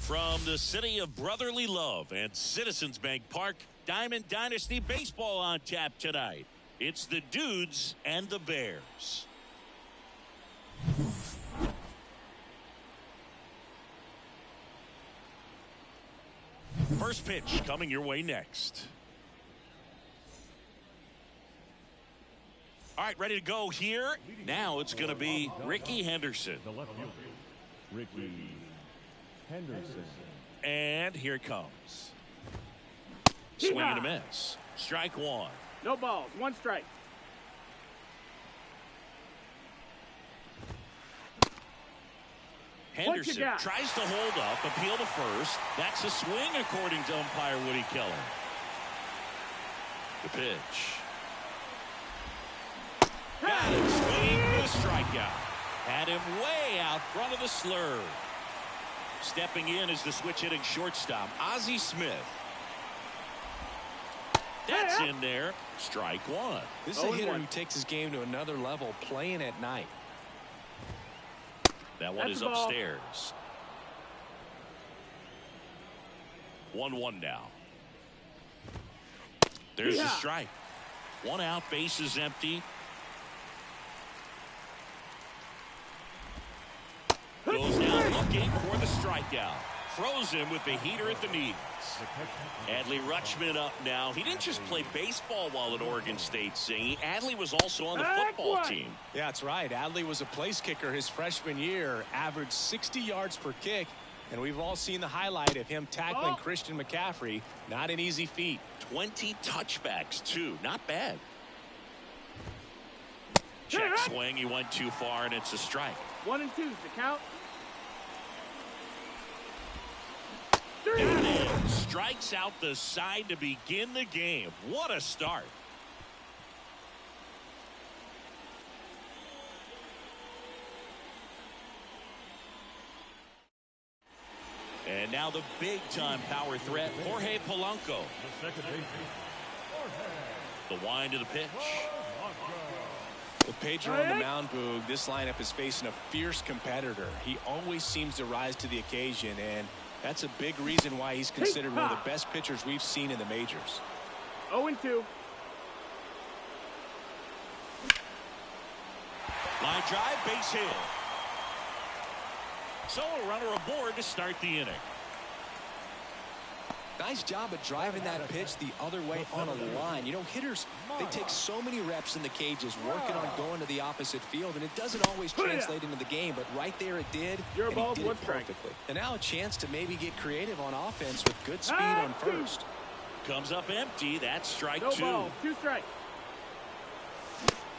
From the city of brotherly love and Citizens Bank Park, Diamond Dynasty Baseball on tap tonight. It's the Dudes and the Bears. First pitch coming your way next. All right, ready to go here. Now it's going to be Ricky Henderson. The left fielder, Ricky Henderson. And here it comes. Swing and a miss. Strike one. No balls, one strike. Henderson tries to hold up, appeal to first. That's a swing according to umpire Woody Keller. The pitch. Got it. Swing for the strikeout. Had him way out front of the slur. Stepping in is the switch hitting shortstop, Ozzie Smith. That's in there. Strike one. This is a hitter who takes his game to another level, playing at night. That one is upstairs. 1-1 now. There's the strike. One out, base is empty. Goes down looking for the strikeout. Throws him with the heater at the knees. Adley Rutschman up now. He didn't just play baseball while at Oregon State, Singy. Adley was also on the football team. Yeah, that's right. Adley was a place kicker his freshman year, averaged 60 yards per kick, and we've all seen the highlight of him tackling Christian McCaffrey. Not an easy feat. 20 touchbacks, too. Not bad. Check swing. He went too far, and it's a strike. 1 and 2's the count. And strikes out the side to begin the game. What a start. And now the big-time power threat, Jorge Polanco. The wind of the pitch. With Pedro on the mound, Boog, this lineup is facing a fierce competitor. He always seems to rise to the occasion, and that's a big reason why he's considered one of the best pitchers we've seen in the majors. 0 and 2. Line drive, base hit. So a runner aboard to start the inning. Nice job of driving that pitch the other way on a line. You know, hitters, they take so many reps in the cages working on going to the opposite field, and it doesn't always translate into the game, but right there it did, and he did it perfectly. And now a chance to maybe get creative on offense with good speed on first. Comes up empty. That's strike two. No ball, 2 strikes.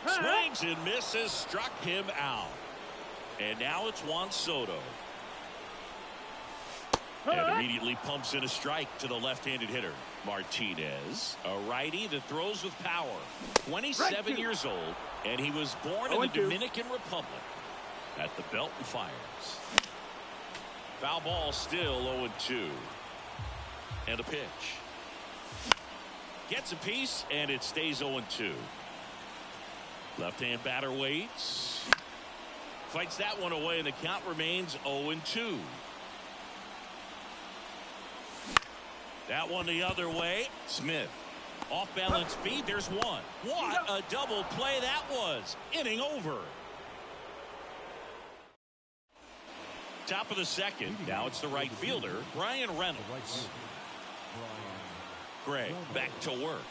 Swings and misses. Struck him out. And now it's Juan Soto. And immediately pumps in a strike to the left-handed hitter, Martinez. A righty that throws with power. 27 years old, and he was born in the Dominican Republic. At the belt and fires. Foul ball still 0-2. And a pitch. Gets a piece, and it stays 0-2. Left-hand batter waits. Fights that one away, and the count remains 0-2. That one the other way. Smith. Off balance feed. There's one. What a double play that was. Inning over. Top of the second. Now it's the right fielder, Brian Reynolds. Gray back to work.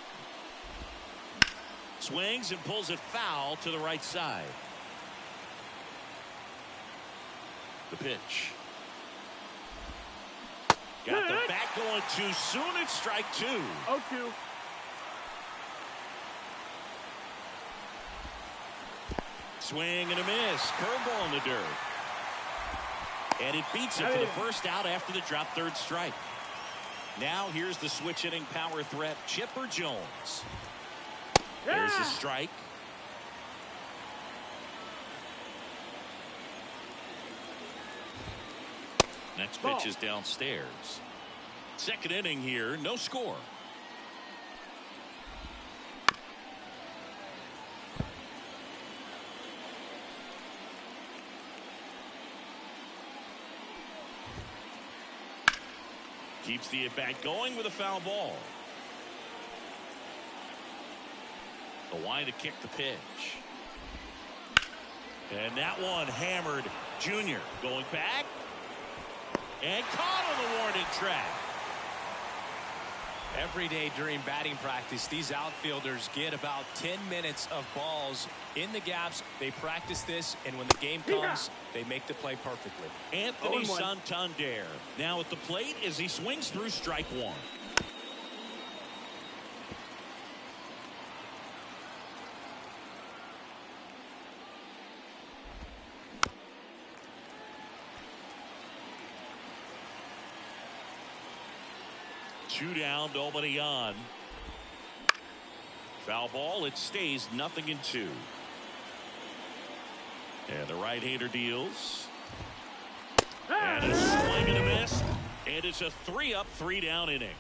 Swings and pulls it foul to the right side. The pitch. Got the bat going too soon. It's strike two. 0-2. Swing and a miss. Curveball in the dirt. And it beats it for the first out after the drop third strike. Now here's the switch hitting power threat, Chipper Jones. There's the strike. Next pitch is downstairs. Second inning here, no score. Keeps the at-bat going with a foul ball. The line to kick the pitch. And that one hammered. Junior going back. And caught on the warning track. Every day during batting practice, these outfielders get about 10 minutes of balls in the gaps. They practice this, and when the game comes, they make the play perfectly. Anthony Santander now at the plate as he swings through strike one. Two down, nobody on. Foul ball, it stays 0-2. And the right-hander deals. And a swing and a miss. And it's a 3-up, 3-down inning.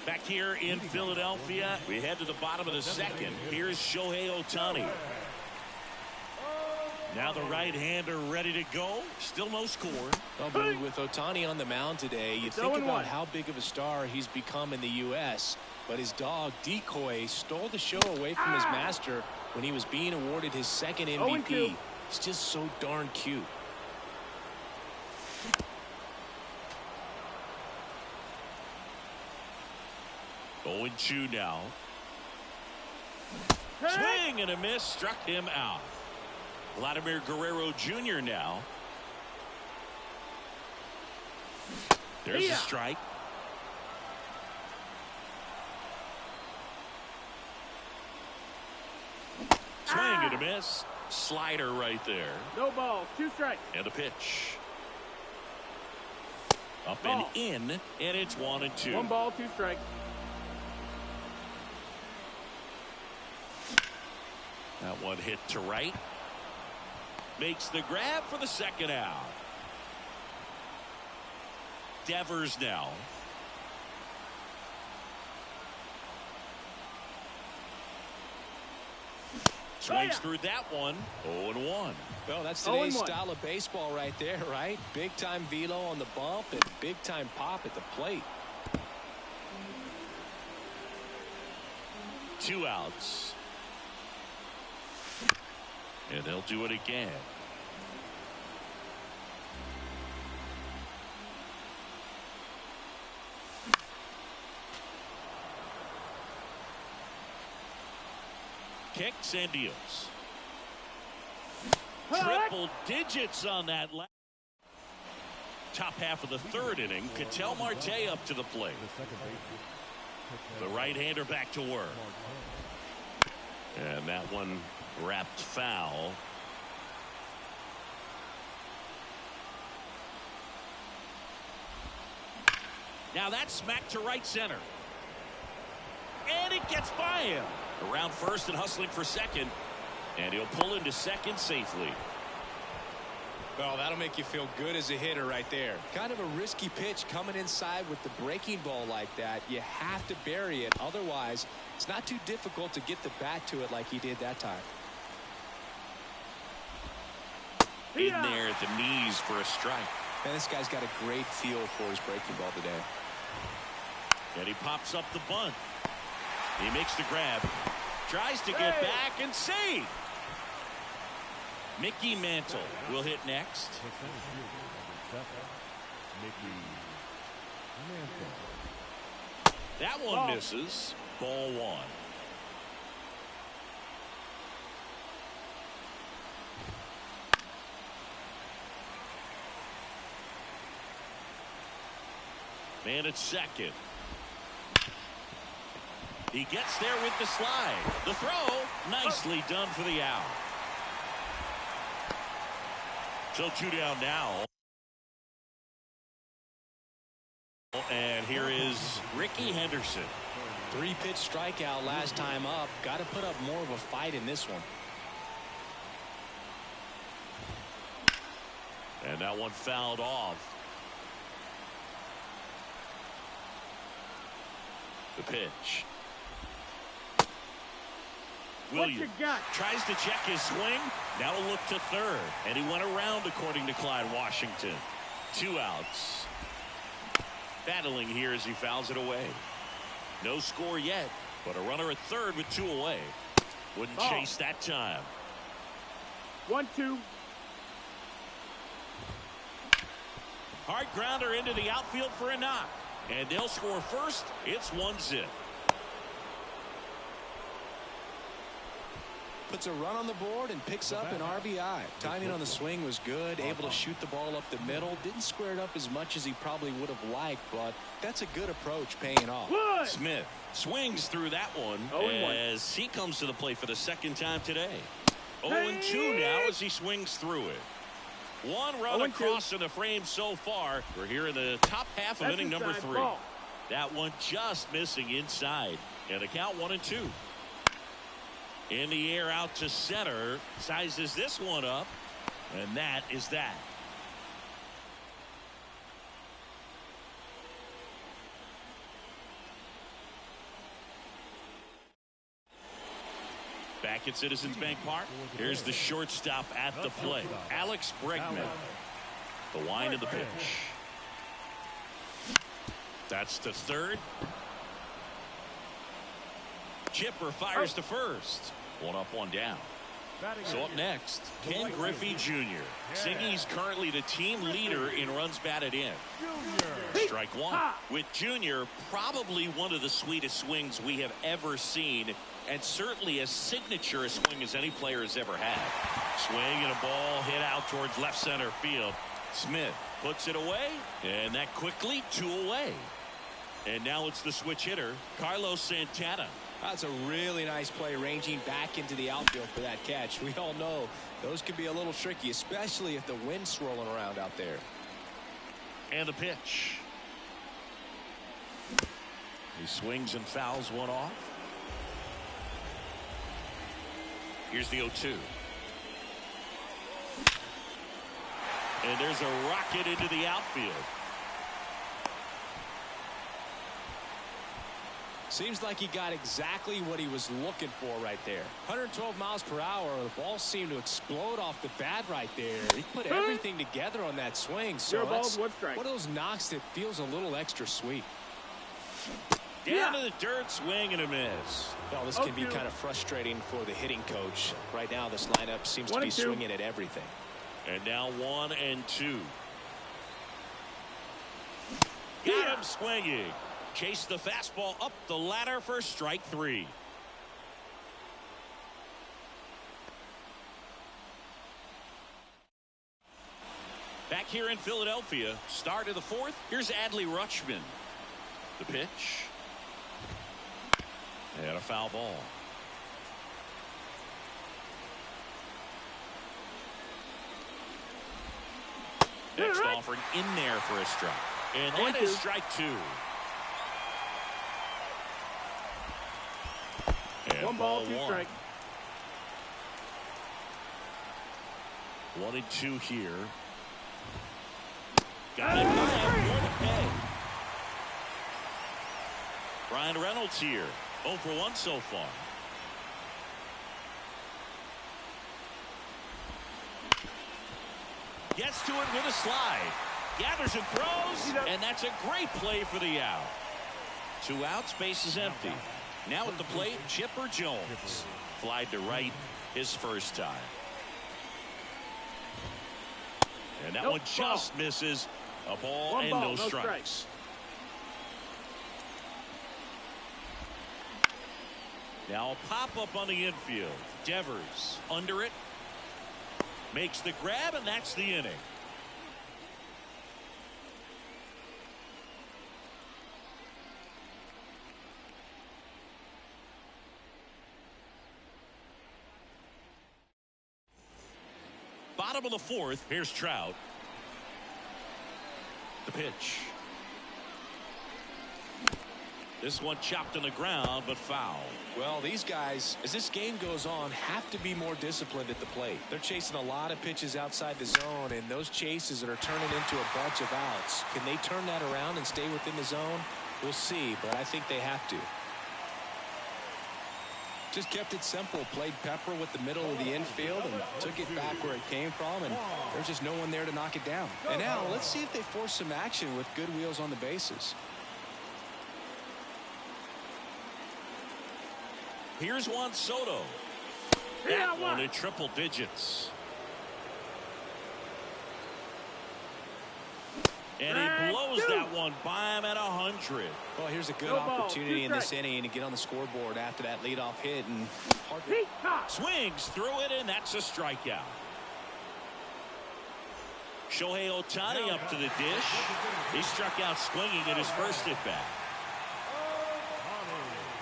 Back here in Philadelphia, we head to the bottom of the second. Here's Shohei Ohtani. Now the right-hander ready to go. Still no score. Well, with Ohtani on the mound today, you think about how big of a star he's become in the U.S. But his dog, Decoy, stole the show away from his master when he was being awarded his second MVP. He's just so darn cute. Oh, 0-2 now. Swing and a miss. Struck him out. Vladimir Guerrero Jr. now. There's a strike. Swing and a miss. Slider right there. No balls. 2 strikes. And a pitch. Up and in, and it's 1-2. 1 ball, 2 strikes. That one hit to right. Makes the grab for the second out. Devers now. Swings through that one. 0-1. Well, that's today's style of baseball right there, right? Big-time velo on the bump and big-time pop at the plate. 2 outs. And they'll do it again. Kicks and deals. Triple digits on that top half of the third inning. Ketel Marte up to the plate. The right-hander back to work. And that one wrapped foul. Now that's smacked to right center. And it gets by him. Around first and hustling for second. And he'll pull into second safely. Well, that'll make you feel good as a hitter right there. Kind of a risky pitch coming inside with the breaking ball like that. You have to bury it. Otherwise, it's not too difficult to get the bat to it like he did that time. In there at the knees for a strike. And this guy's got a great feel for his breaking ball today. And he pops up the bunt. He makes the grab. Tries to get back and save. Mickey Mantle will hit next. That one misses. Ball 1. Man at second. He gets there with the slide. The throw, nicely done for the out. So 2 down now. And here is Ricky Henderson. 3-pitch strikeout last time up. Got to put up more of a fight in this one. And that one fouled off. The pitch. Williams tries to check his swing. Now a look to third. And he went around, according to Clyde Washington. 2 outs. Battling here as he fouls it away. No score yet, but a runner at third with 2 away. Wouldn't chase that time. 1-2. Hard grounder into the outfield for a knock. And they'll score first. It's 1-0. Puts a run on the board and picks up an RBI. Timing on the swing was good. Able to shoot the ball up the middle. Didn't square it up as much as he probably would have liked, but that's a good approach, paying off. Smith swings through that one as he comes to the plate for the second time today. 0-2 now as he swings through it. 1 run across in the frame so far. We're here in the top half of inning number 3. That one just missing inside. And the count 1-2. In the air out to center. Sizes this one up. And that is that. Back at Citizens Bank Park. Here's the shortstop at the plate. Alex Bregman. The wind of the pitch. That's to third. Chipper fires to first. 1 up, 1 down. So up next, Ken Griffey Jr. Siggy's currently the team leader in runs batted in. Strike 1. With Jr. probably one of the sweetest swings we have ever seen, and certainly as signature a swing as any player has ever had. Swing and a ball hit out towards left center field. Smith puts it away, and that quickly 2 away. And now it's the switch hitter, Carlos Santana. That's a really nice play, ranging back into the outfield for that catch. We all know those can be a little tricky, especially if the wind's swirling around out there. And the pitch. He swings and fouls one off. Here's the 0-2. And there's a rocket into the outfield. Seems like he got exactly what he was looking for right there. 112 miles per hour. The ball seemed to explode off the bat right there. He put everything together on that swing. So that's one of those knocks that feels a little extra sweet. Down to the dirt, swing and a miss. Well, this can be kind of frustrating for the hitting coach. Right now, this lineup seems to be swinging at everything. And now 1-2. Got him swinging. Chase the fastball up the ladder for strike 3. Back here in Philadelphia, start of the 4th. Here's Adley Rutschman. The pitch. And a foul ball. Next offering in there for a strike. And that is strike 2. And 1 ball, 2 strikes. 1-2 here. Got it by Brian Reynolds here. 0 for 1 so far. Gets to it with a slide. Gathers and throws. And that's a great play for the out. 2 outs, base is empty. Now at the plate, Chipper Jones. Flied to right his first time. And that one just misses. A ball and no strikes. Now a pop-up on the infield. Devers under it. Makes the grab, and that's the inning. Bottom of the 4th. Here's Trout. The pitch. This one chopped on the ground, but foul. Well, these guys, as this game goes on, have to be more disciplined at the plate. They're chasing a lot of pitches outside the zone, and those chases that are turning into a bunch of outs. Can they turn that around and stay within the zone? We'll see, but I think they have to. Just kept it simple. Played pepper with the middle of the infield and took it back where it came from, and there's just no one there to knock it down. And now let's see if they force some action with good wheels on the bases. Here's Juan Soto. That one in triple digits. And he blows that one by him at 100. Well, here's a good opportunity in this inning to get on the scoreboard after that leadoff hit. And swings through it, and that's a strikeout. Shohei Ohtani up to the dish. He struck out swinging in his first at-bat.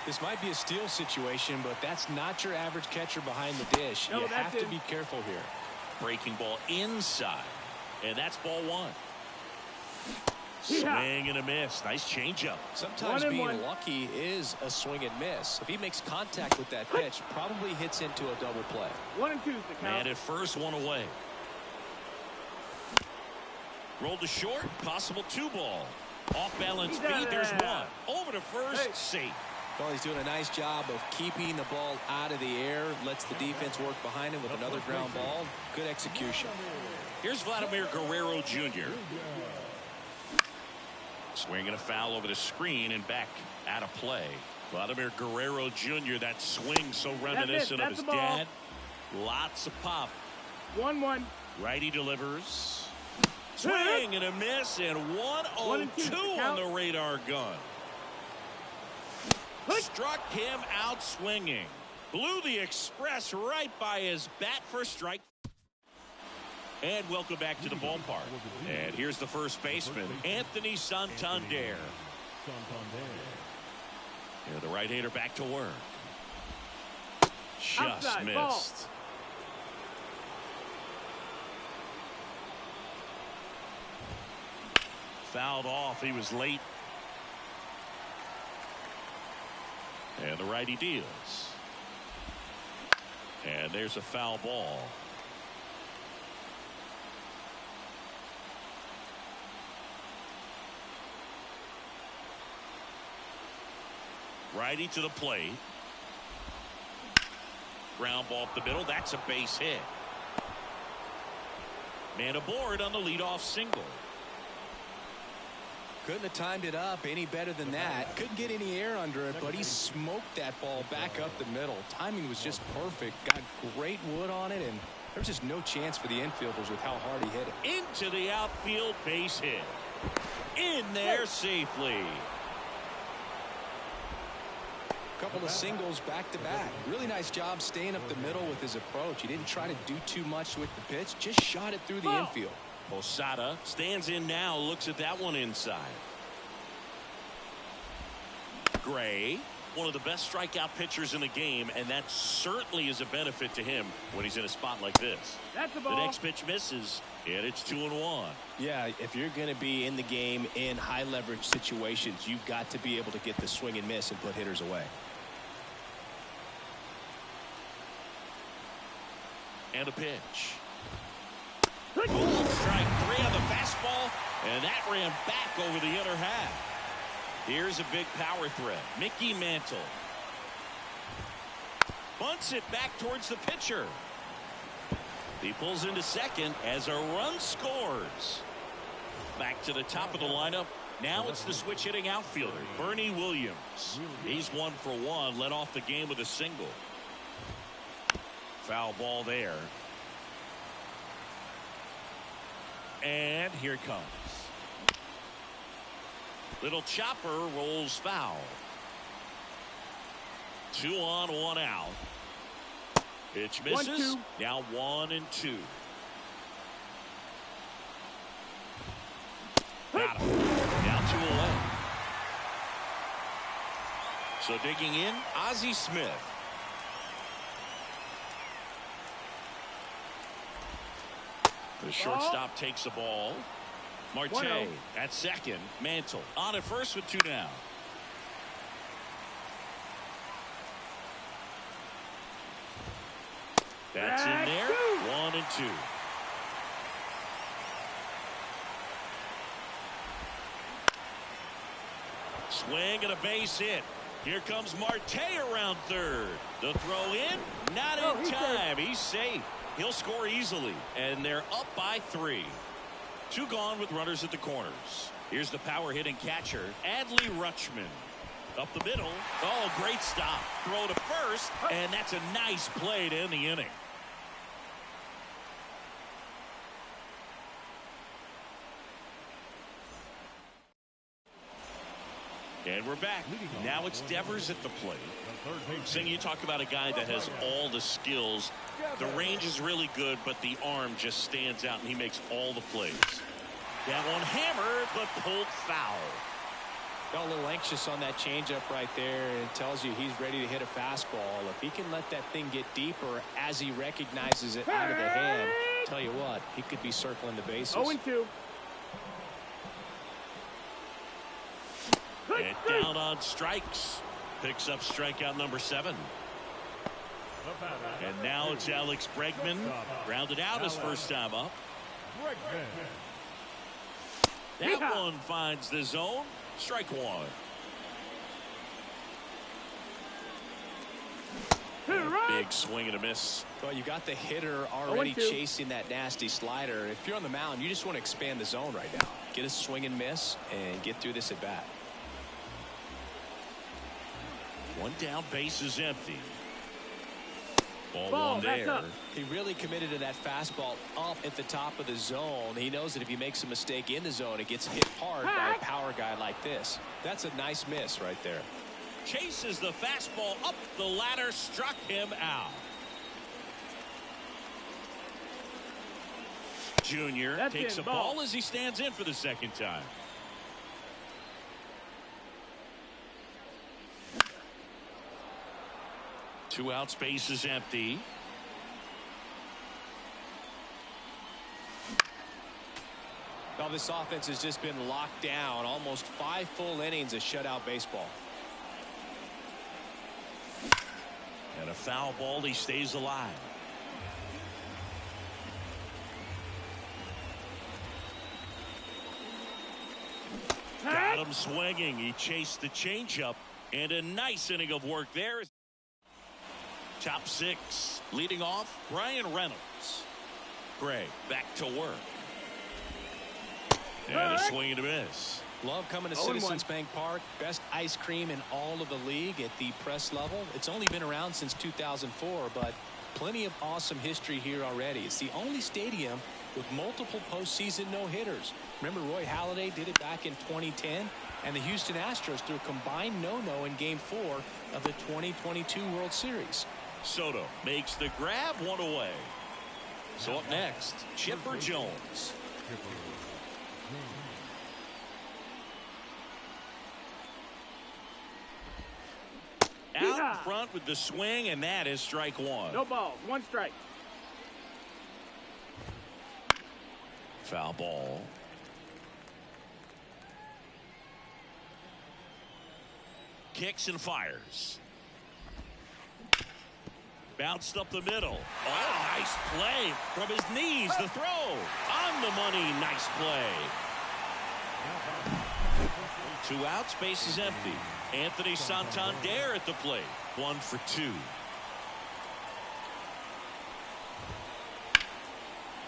This might be a steal situation, but that's not your average catcher behind the dish. You have to be careful here. Breaking ball inside, and that's ball one. Swing and a miss. Nice changeup. Sometimes being lucky is a swing and miss. If he makes contact with that pitch, probably hits into a double play. 1-2 the count. And at first, one away. Rolled to short. Possible 2-ball. Off balance feed. There's one. Over to first. Safe. Well, he's doing a nice job of keeping the ball out of the air. Lets the defense work behind him with another ground ball. Good execution. Here's Vladimir Guerrero Jr. Swinging a foul over the screen and back out of play. Vladimir Guerrero Jr. That swing so reminiscent of his dad. Lots of pop. 1-1. Righty delivers. Swing and a miss, and 1-0-2 on the radar gun. Struck him out swinging. Blew the express right by his bat for strike. And welcome back to the ballpark. And here's the first baseman, Anthony Santander. And the right-hander back to work. Just missed. Fouled off. He was late. And the righty deals. And there's a foul ball. Righty to the plate. Ground ball up the middle. That's a base hit. Man aboard on the leadoff single. Couldn't have timed it up any better than that. Couldn't get any air under it, but he smoked that ball back up the middle. Timing was just perfect. Got great wood on it, and there's just no chance for the infielders with how hard he hit it. Into the outfield, base hit. In there safely. Couple of singles back to back. Really nice job staying up the middle with his approach. He didn't try to do too much with the pitch, just shot it through the infield. Posada stands in now, looks at that one inside. Gray, one of the best strikeout pitchers in the game, and that certainly is a benefit to him when he's in a spot like this. That's a The ball. next pitch misses, and it's 2-1. Yeah, if you're going to be in the game in high leverage situations, you've got to be able to get the swing and miss and put hitters away. And a pitch. Strike 3 on the fastball, and that ran back over the inner half. Here's a big power threat. Mickey Mantle bunts it back towards the pitcher. He pulls into second as a run scores. Back to the top of the lineup. Now it's the switch hitting outfielder, Bernie Williams. He's 1 for 1, led off the game with a single. Foul ball there. And here it comes. Little chopper rolls foul. 2 on, 1 out. Pitch misses. 1-2. Now 1-2. Got him. Now 2 away. So digging in, Ozzie Smith. The shortstop takes the ball. Marte at second. Mantle on at first with 2 down. That's in there. 1-2. Swing and a base hit. Here comes Marte around third. The throw in, not in time. He's safe. He'll score easily, and they're up by 3. 2 gone with runners at the corners. Here's the power hitting catcher, Adley Rutschman. Up the middle. Oh, great stop. Throw to first, and that's a nice play to end the inning. And we're back. Now it's Devers at the plate. Sing, you talk about a guy that has all the skills. The range is really good, but the arm just stands out, and he makes all the plays. That one hammered, but pulled foul. Got a little anxious on that changeup right there, and it tells you he's ready to hit a fastball. If he can let that thing get deeper as he recognizes it out of the hand, tell you what, he could be circling the bases. 0-2. And down on strikes. Picks up strikeout number 7. And now it's Alex Bregman. Grounded out his first time up. That one finds the zone. Strike 1. Big swing and a miss. Well, you got the hitter already chasing that nasty slider. If you're on the mound, you just want to expand the zone right now. Get a swing and miss and get through this at bat. 1 down, base is empty. Ball 1 there. He really committed to that fastball up at the top of the zone. He knows that if he makes a mistake in the zone, it gets hit hard by a power guy like this. That's a nice miss right there. Chases the fastball up the ladder, struck him out. Junior takes a ball as he stands in for the second time. Two outs, base is empty. Well, this offense has just been locked down. Almost 5 full innings of shutout baseball. And a foul ball, he stays alive. Got him swinging. He chased the changeup, and a nice inning of work there. Top 6. Leading off, Brian Reynolds. Gray back to work. And a swing and a miss. Love coming to Citizens Bank Park. Best ice cream in all of the league at the press level. It's only been around since 2004, but plenty of awesome history here already. It's the only stadium with multiple postseason no-hitters. Remember Roy Halladay did it back in 2010, and the Houston Astros threw a combined no-no in Game 4 of the 2022 World Series. Soto makes the grab, 1 away. So up next, Chipper Jones. Out in front with the swing, and that is strike 1. No balls, 1 strike. Foul ball. Kicks and fires. Bounced up the middle. Oh, nice play from his knees. The throw on the money. Nice play. 2 outs, base is empty. Anthony Santander at the plate. 1 for 2.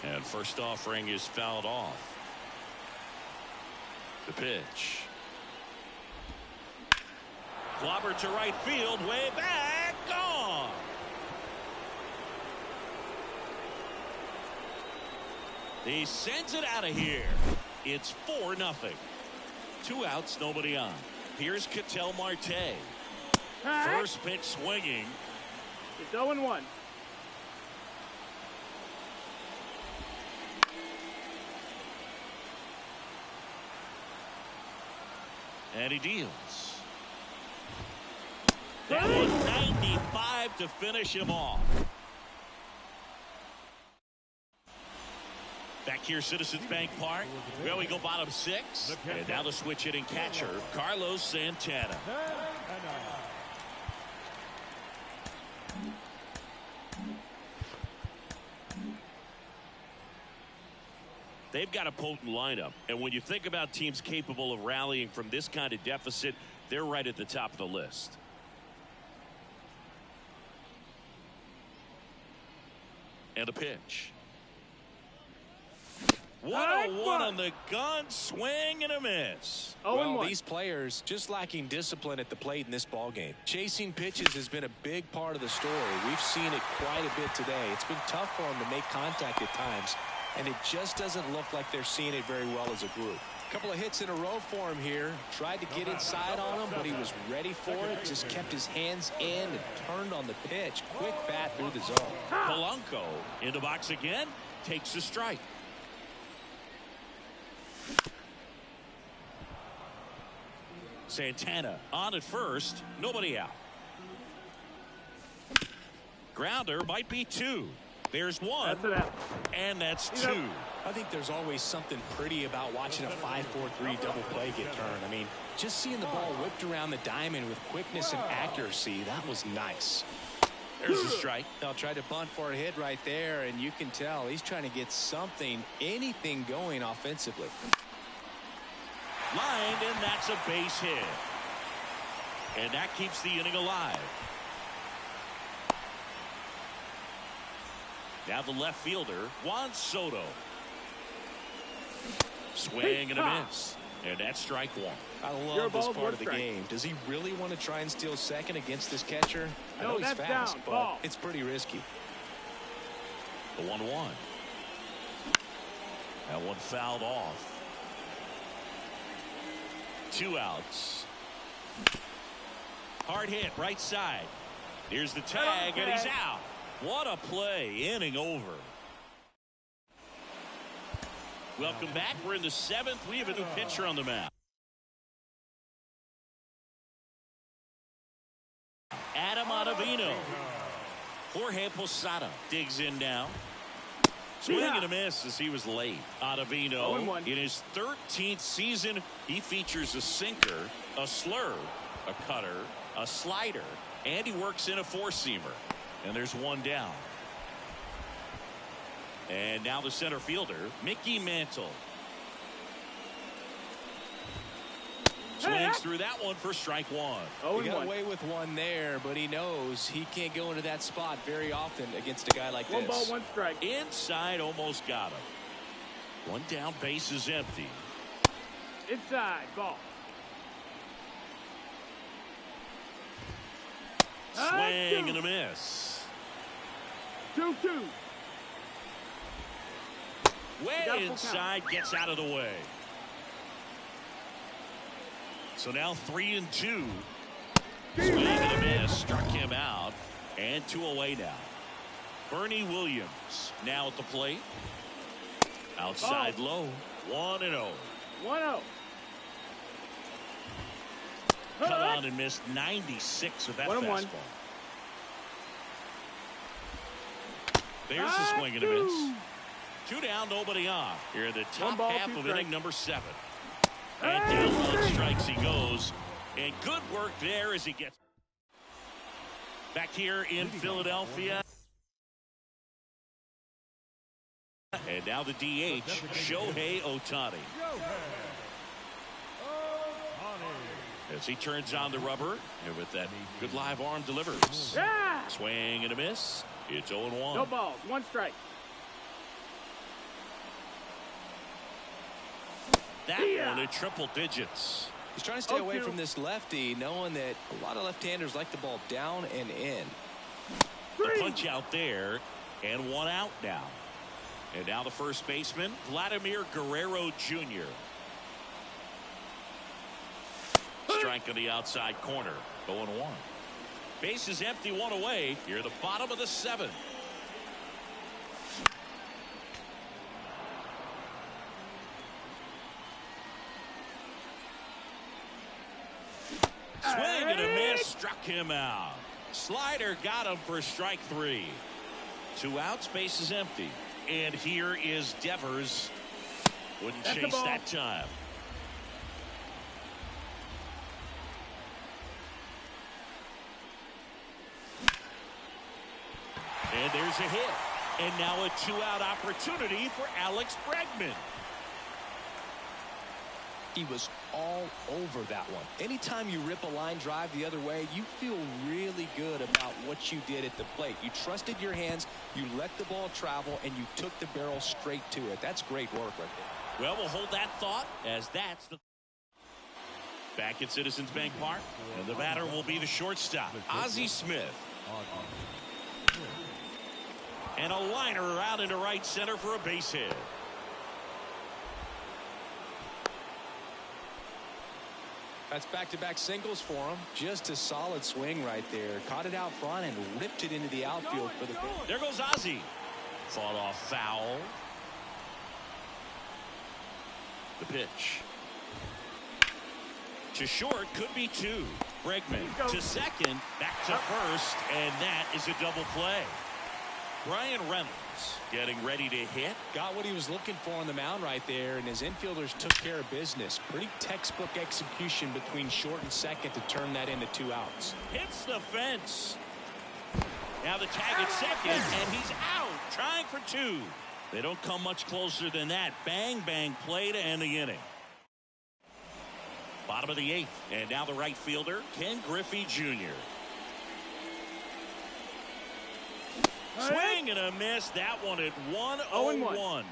And first offering is fouled off. The pitch. Clobber to right field, way back, gone. He sends it out of here. It's 4-0. 2 outs, nobody on. Here's Ketel Marte. First pitch swinging. It's 0-1. And he deals. That was 95 to finish him off. Back here, Citizens Bank Park. Well, we go bottom 6. And now the switch hitting catcher, Carlos Santana. They've got a potent lineup. And when you think about teams capable of rallying from this kind of deficit, they're right at the top of the list. And a pitch. 1-1 on the gun, swing and a miss. Well, these players just lacking discipline at the plate in this ball game. Chasing pitches has been a big part of the story. We've seen it quite a bit today. It's been tough for them to make contact at times, and it just doesn't look like they're seeing it very well as a group. A couple of hits in a row for him here. Tried to get inside on him, but he was ready for it. Just kept his hands in and turned on the pitch. Quick bat through the zone. Polanco in the box again, takes a strike. Santana on at first, nobody out. Grounder might be 2. There's 1, and that's 2. I think there's always something pretty about watching a 5-4-3 double play get turned. I mean, just seeing the ball whipped around the diamond with quickness and accuracy, that was nice. There's a strike. They'll try to bunt for a hit right there, and you can tell he's trying to get something, anything going offensively. Lined, and that's a base hit. And that keeps the inning alive. Now the left fielder, Juan Soto. Swing and a miss. And that's strike 1. I love this part of the game. Does he really want to try and steal second against this catcher? I know he's fast, but it's pretty risky. The 1-1. That one fouled off. 2 outs. Hard hit, right side. Here's the tag, and he's out. What a play. Inning over. Welcome back. We're in the 7th. We have a new pitcher on the mound. Adam Ottavino. Jorge Posada digs in now. Swing and a miss as he was late. Ottavino, in his 13th season, he features a sinker, a slurve, a cutter, a slider, and he works in a 4-seamer. And there's 1 down. And now the center fielder, Mickey Mantle. Swings through that one for strike 1. He got away with 1 there, but he knows he can't go into that spot very often against a guy like this. 1 ball, 1 strike. Inside, almost got him. 1 down, base is empty. Inside, ball. Swing and a miss. 2-2. Way inside, gets out of the way. So now 3-2. Swing and a miss, struck him out, and 2 away now. Bernie Williams now at the plate. Outside low, 1-0. 1-0. Cut on and missed 96 with that fastball. There's the swing and a miss. 2 down, nobody on. Here in the top half of inning number 7. And down 1 strikes he goes. And good work there as he gets back here in Philadelphia. And now the DH, Shohei Ohtani. As he turns on the rubber, and with that good live arm delivers. Swing and a miss. It's 0-1. No balls, 1 strike. That one at triple digits. He's trying to stay away from this lefty, knowing that a lot of left-handers like the ball down and in. The punch out there, and 1 out now. And now the first baseman, Vladimir Guerrero Jr. Strike on the outside corner, 0-1. Base is empty, 1 away. Here at the bottom of the 7th. Swing and a miss, struck him out. Slider got him for strike 3. 2 outs, base is empty. And here is Devers. Wouldn't chase that time. And there's a hit. And now a 2-out opportunity for Alex Bregman. He was all over that one. Anytime you rip a line drive the other way, you feel really good about what you did at the plate. You trusted your hands, you let the ball travel, and you took the barrel straight to it. That's great work right there. Well, we'll hold that thought as that's the back at Citizens Bank Park, and the batter will be the shortstop, Ozzie Smith. And a liner out into right center for a base hit. That's back-to-back singles for him. Just a solid swing right there. Caught it out front and ripped it into the outfield for the pitch. There goes Ozzie. Fought off foul. The pitch. To short, could be two. Bregman to second, back to first, and that is a double play. Brian Reynolds getting ready to hit. Got what he was looking for on the mound right there, and his infielders took care of business. Pretty textbook execution between short and second to turn that into 2 outs. Hits the fence. Now the tag at second, and he's out, trying for 2. They don't come much closer than that. Bang, bang play to end the inning. Bottom of the 8th, and now the right fielder, Ken Griffey Jr. Swing and a miss. That one at 1-0-1.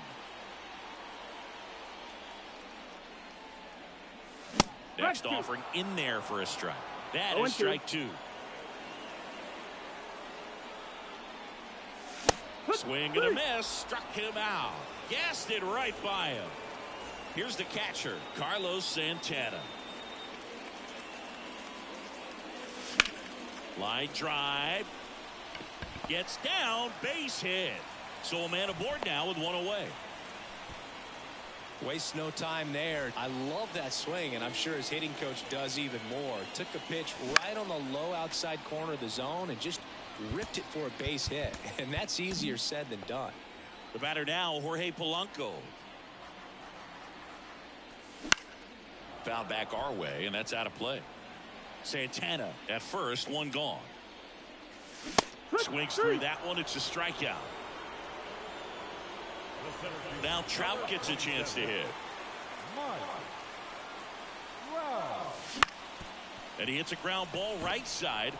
Next offering in there for a strike. That is strike 2. Swing and a miss. Struck him out. Gassed it right by him. Here's the catcher, Carlos Santana. Line drive. Gets down, base hit. So a man aboard now with 1 away. Wastes no time there. I love that swing, and I'm sure his hitting coach does even more. Took a pitch right on the low outside corner of the zone and just ripped it for a base hit. And that's easier said than done. The batter now, Jorge Polanco. Foul back our way, and that's out of play. Santana at first, 1 gone. Swings through that one. It's a strikeout. Now Trout gets a chance to hit. And he hits a ground ball right side.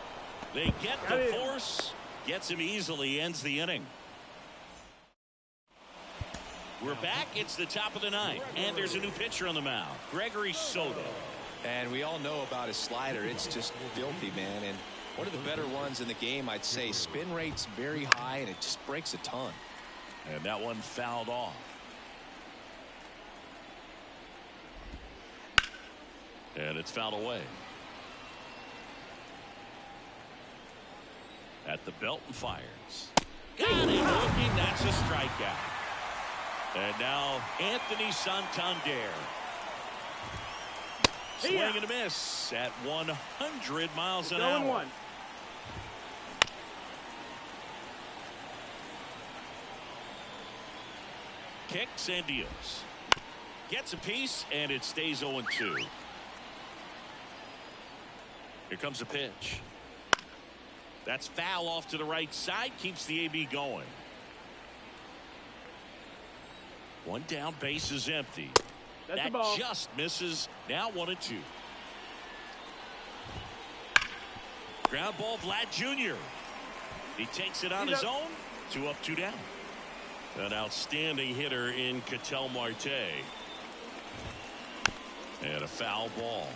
They get the force. Gets him easily. Ends the inning. We're back. It's the top of the 9th. And there's a new pitcher on the mound. Gregory Soto. And we all know about his slider. It's just filthy, man. And one of the better ones in the game, I'd say. Spin rate's very high, and it just breaks a ton. And that one fouled off. And it's fouled away. At the belt and fires. Got it looking. That's a strikeout. And now Anthony Santander. Swing and a miss at 100 miles an hour. Kicks and deals. Gets a piece, and it stays 0-2. Here comes a pitch. That's foul off to the right side. Keeps the AB going. 1 down, base is empty. That just misses. Now 1-2. Ground ball, Vlad Jr. He takes it on his own. 2 up, 2 down. An outstanding hitter in Ketel Marte. And a foul ball.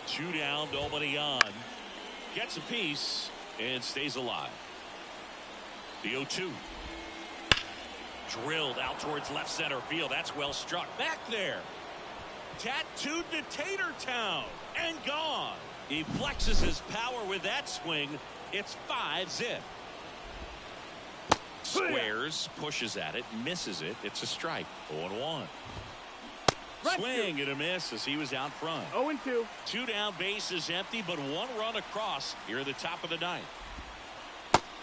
Two down, nobody on. Gets a piece and stays alive. The 0-2. Drilled out towards left center field. That's well struck. Back there. Tattooed to Tatertown and gone. He flexes his power with that swing. It's 5-zip. Squares, pushes at it, misses it. It's a strike. 0-1. Swing and a miss as he was out front. 0-2. 2 down, base is empty, but 1 run across here at the top of the 9th.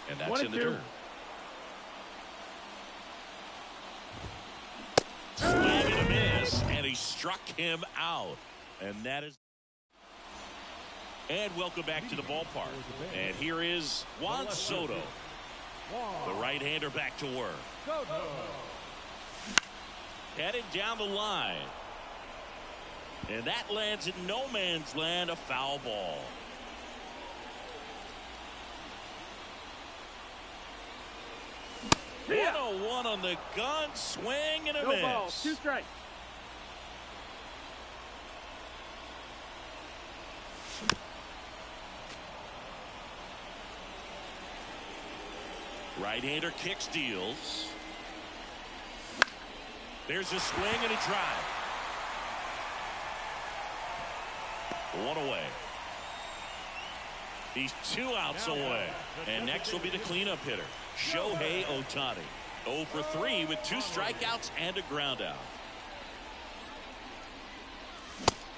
And that's in the dirt. Swing and a miss, and he struck him out. And that is And welcome back to the ballpark. And here is Juan Soto. The right-hander back to work. Headed down the line. And that lands in no man's land, a foul ball. Yeah. 1-0-1 on the gun, swing and a No miss. ball, 2 strikes. Right-hander kicks, deals. There's a swing and a drive. 1 away. He's 2 outs away. And next will be the cleanup hitter, Shohei Ohtani. 0 for 3 with 2 strikeouts and a ground out.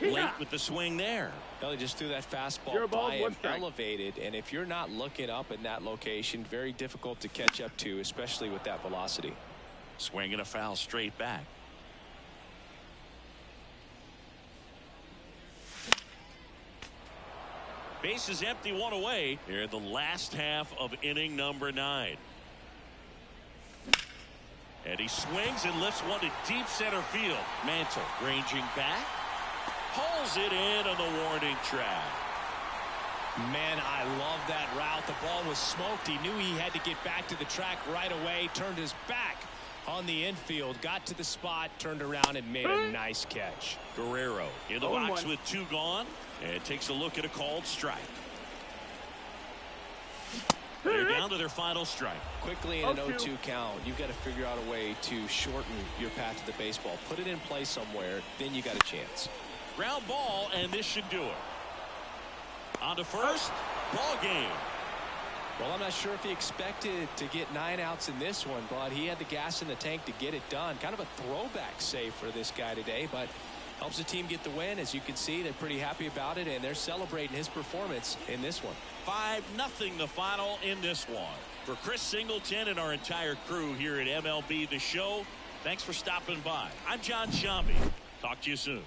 Late with the swing there. Well, he just threw that fastball Your ball, by 1 him, strike. elevated, and if you're not looking up in that location, very difficult to catch up to, especially with that velocity. Swing and a foul straight back. Base is empty, 1 away. Here in the last half of inning number 9. And he swings and lifts one to deep center field. Mantle ranging back. Pulls it in on the warning track. Man, I love that route. The ball was smoked. He knew he had to get back to the track right away. Turned his back on the infield. Got to the spot. Turned around and made a nice catch. Guerrero in the 0-1. box with 2 gone. And takes a look at a called strike. They're down to their final strike. Quickly in an 0-2. 0-2 count, you've got to figure out a way to shorten your path to the baseball. Put it in play somewhere, then you got a chance. Ground ball, and this should do it. On to first, ball game. Well, I'm not sure if he expected to get 9 outs in this one, but he had the gas in the tank to get it done. Kind of a throwback save for this guy today, but helps the team get the win. As you can see, they're pretty happy about it, and they're celebrating his performance in this one. 5-0 the final in this one. For Chris Singleton and our entire crew here at MLB The Show, thanks for stopping by. I'm John Shambi. Talk to you soon.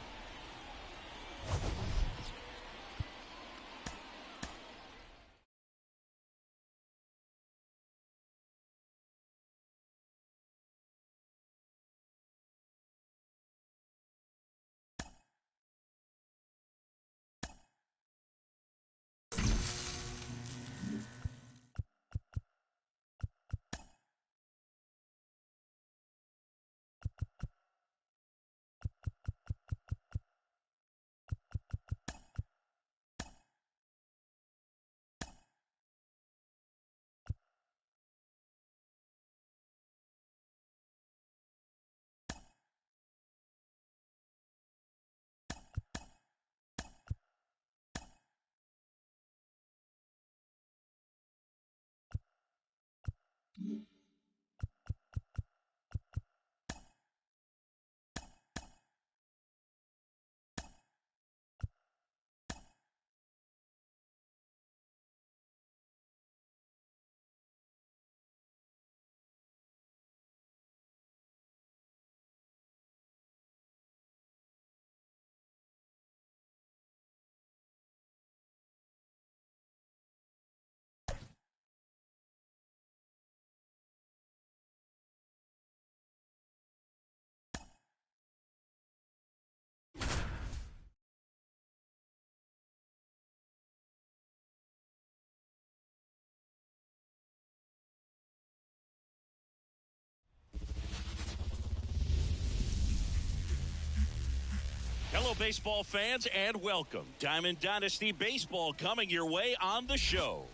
Hello, baseball fans, and welcome. Diamond Dynasty Baseball coming your way on the show.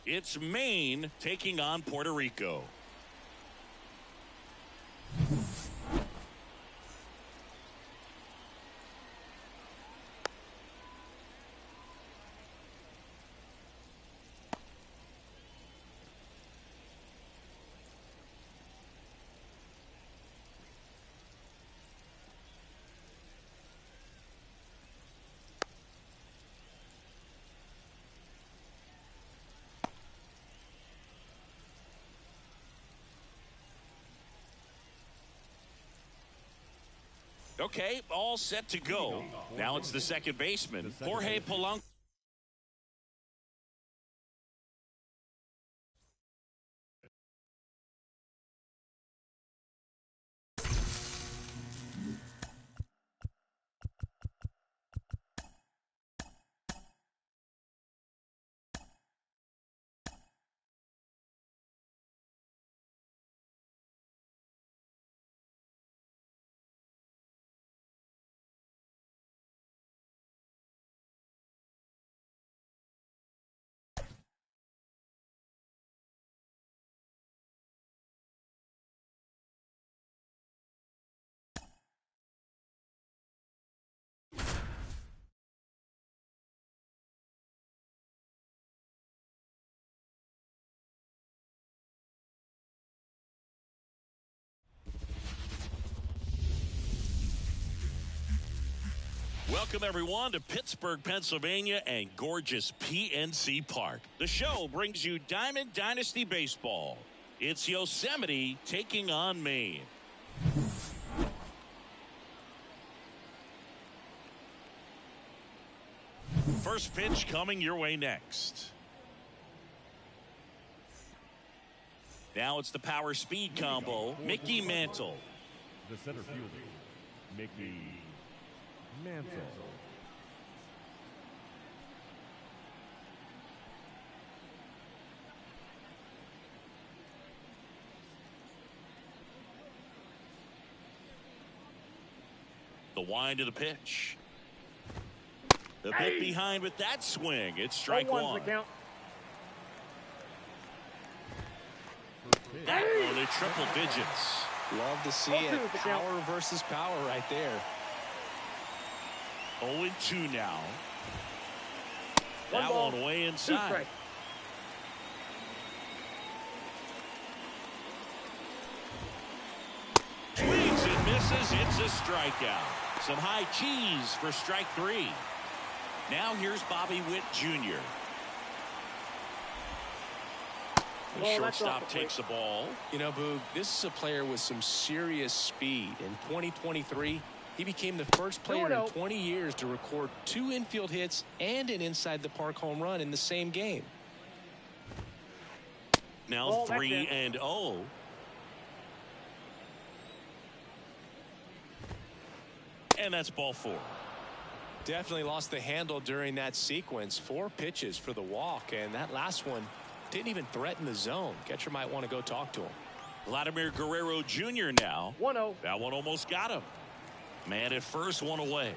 It's Maine taking on Puerto Rico. Okay, all set to go. Now it's the second baseman, Jorge Polanco. Welcome, everyone, to Pittsburgh, Pennsylvania, and gorgeous PNC Park. The show brings you Diamond Dynasty Baseball. It's Yosemite taking on Maine. First pitch coming your way next. Now it's the power speed combo. Mickey Mantle. The center fielder, Mickey Mantle. The wind of the pitch. The bit behind with that swing. It's strike one. That one in triple digits. Love to see it. Power versus power right there. 0-2 now. That one way inside. Swings and misses. It's a strikeout. Some high cheese for strike three. Now here's Bobby Witt Jr. The shortstop takes the ball. You know, Boog, this is a player with some serious speed. In 2023, he became the first player in 20 years to record 2 infield hits and an inside the park home run in the same game. Now 3-0. And that's ball 4. Definitely lost the handle during that sequence. 4 pitches for the walk, and that last one didn't even threaten the zone. Catcher might want to go talk to him. Vladimir Guerrero Jr. now. 1-0. That one almost got him. Man at first, one away.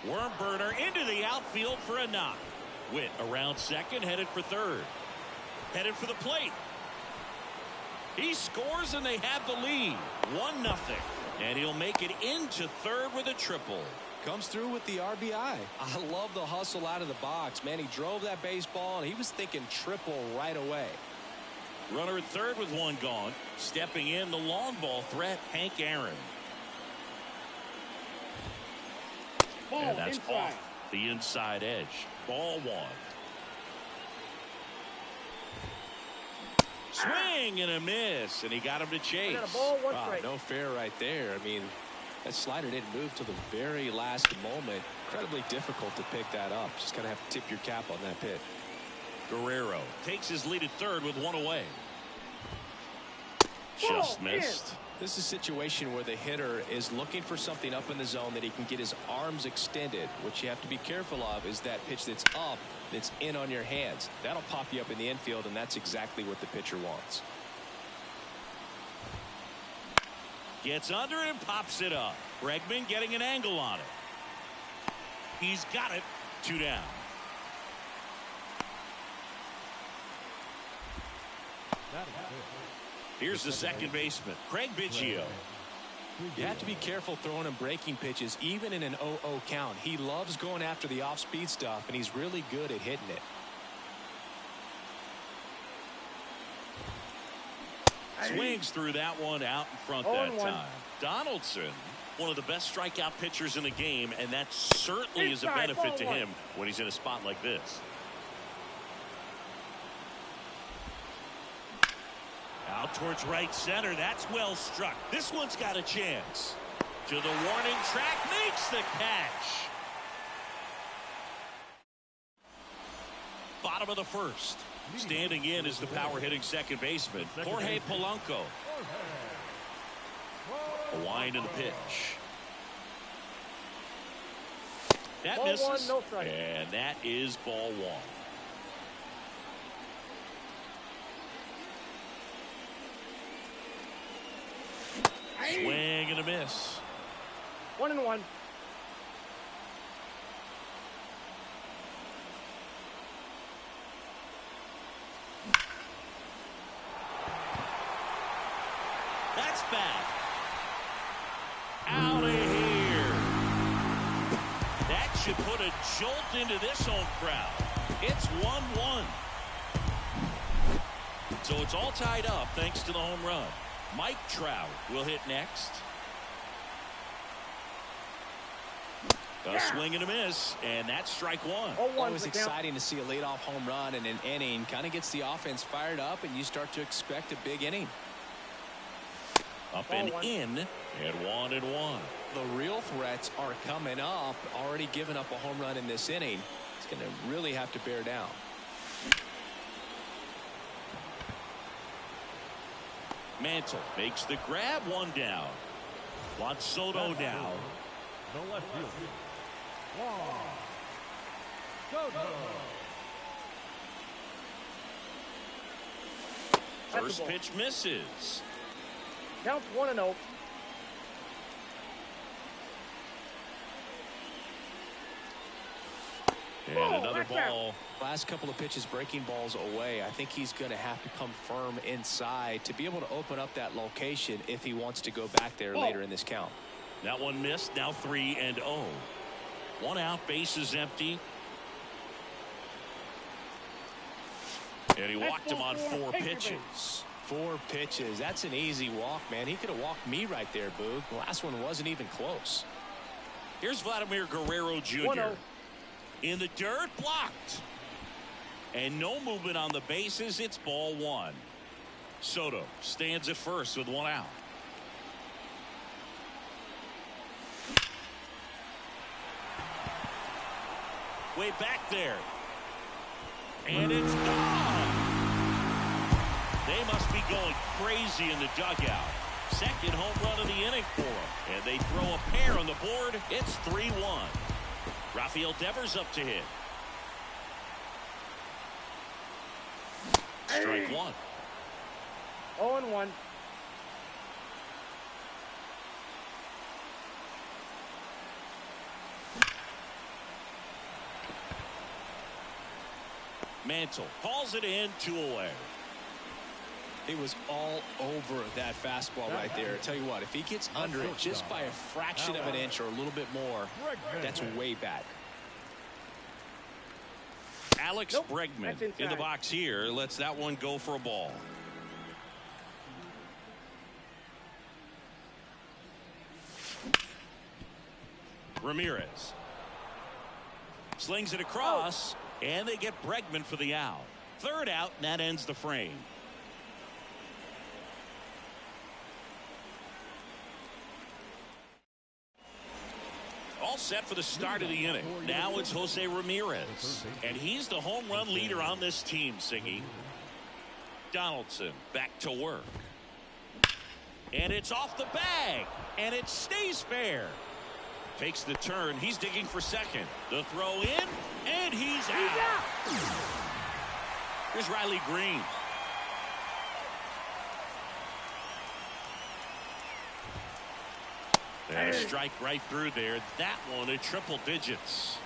Worm burner into the outfield for a knock. Witt around second, headed for third. Headed for the plate. He scores and they have the lead. 1-0. And he'll make it into third with a triple. Comes through with the RBI. I love the hustle out of the box. Man, he drove that baseball and he was thinking triple right away. Runner at third with one gone. Stepping in, the long ball threat, Hank Aaron. And that's off the inside edge. Ball 1. Swing and a miss, and he got him to chase. Wow, no fair right there. I mean, that slider didn't move till the very last moment. Incredibly difficult to pick that up. Just kind of have to tip your cap on that pitch. Guerrero takes his lead at third with one away. Just missed. This is a situation where the hitter is looking for something up in the zone that he can get his arms extended. What you have to be careful of is that pitch that's up, that's in on your hands. That'll pop you up in the infield, and that's exactly what the pitcher wants. Gets under it and pops it up. Bregman getting an angle on it. He's got it. 2 down. Here's the second baseman, Craig Biggio. You have to be careful throwing him breaking pitches, even in an 0-0 count. He loves going after the off-speed stuff, and he's really good at hitting it. Swings through that one out in front that time. Donaldson, one of the best strikeout pitchers in the game, and that certainly is a benefit to him when he's in a spot like this. Out towards right center. That's well struck. This one's got a chance. To the warning track, makes the catch. Bottom of the first. Standing in is the power hitting second baseman, Jorge Polanco. A wind in the pitch. That misses. And that is ball 1. Swing and a miss. 1-1. That's bad. Out of here. That should put a jolt into this home crowd. It's 1-1. So it's all tied up thanks to the home run. Mike Trout will hit next. A swing and a miss, and that's strike one. Always exciting to see a leadoff home run in an inning. Kind of gets the offense fired up, and you start to expect a big inning. Up and in, and 1-1. The real threats are coming up. Already given up a home run in this inning. It's going to really have to bear down. Mantle makes the grab, one down. Wants Soto now. The left field. Soto. First pitch misses. Counts 1-0. And another ball. Last couple of pitches breaking balls away. I think he's going to have to come firm inside to be able to open up that location if he wants to go back there later in this count. That one missed. Now 3-0. One out, bases empty. And he walked him on 4 pitches. 4 pitches. That's an easy walk, man. He could have walked me right there, Boog. The last one wasn't even close. Here's Vladimir Guerrero Jr. In the dirt, blocked. And no movement on the bases. It's ball 1. Soto stands at first with 1 out. Way back there. And it's gone. They must be going crazy in the dugout. Second home run of the inning for them. And they throw a pair on the board. It's 3-1. Rafael Devers up to hit. Strike one. 0-1. Mantle calls it in, 2 away. He was all over that fastball right there. I tell you what, if he gets under it just by a fraction of an inch or a little bit more, that's way back. Alex Bregman in the box here lets that one go for a ball. Ramirez slings it across, and they get Bregman for the out. Third out, and that ends the frame. All set for the start of the inning. Now it's Jose Ramirez, and he's the home run leader on this team, Siggy. Donaldson back to work. And it's off the bag, and it stays fair. Takes the turn. He's digging for second. The throw in, and he's out. Here's Riley Green. And a strike right through there. That one at triple digits.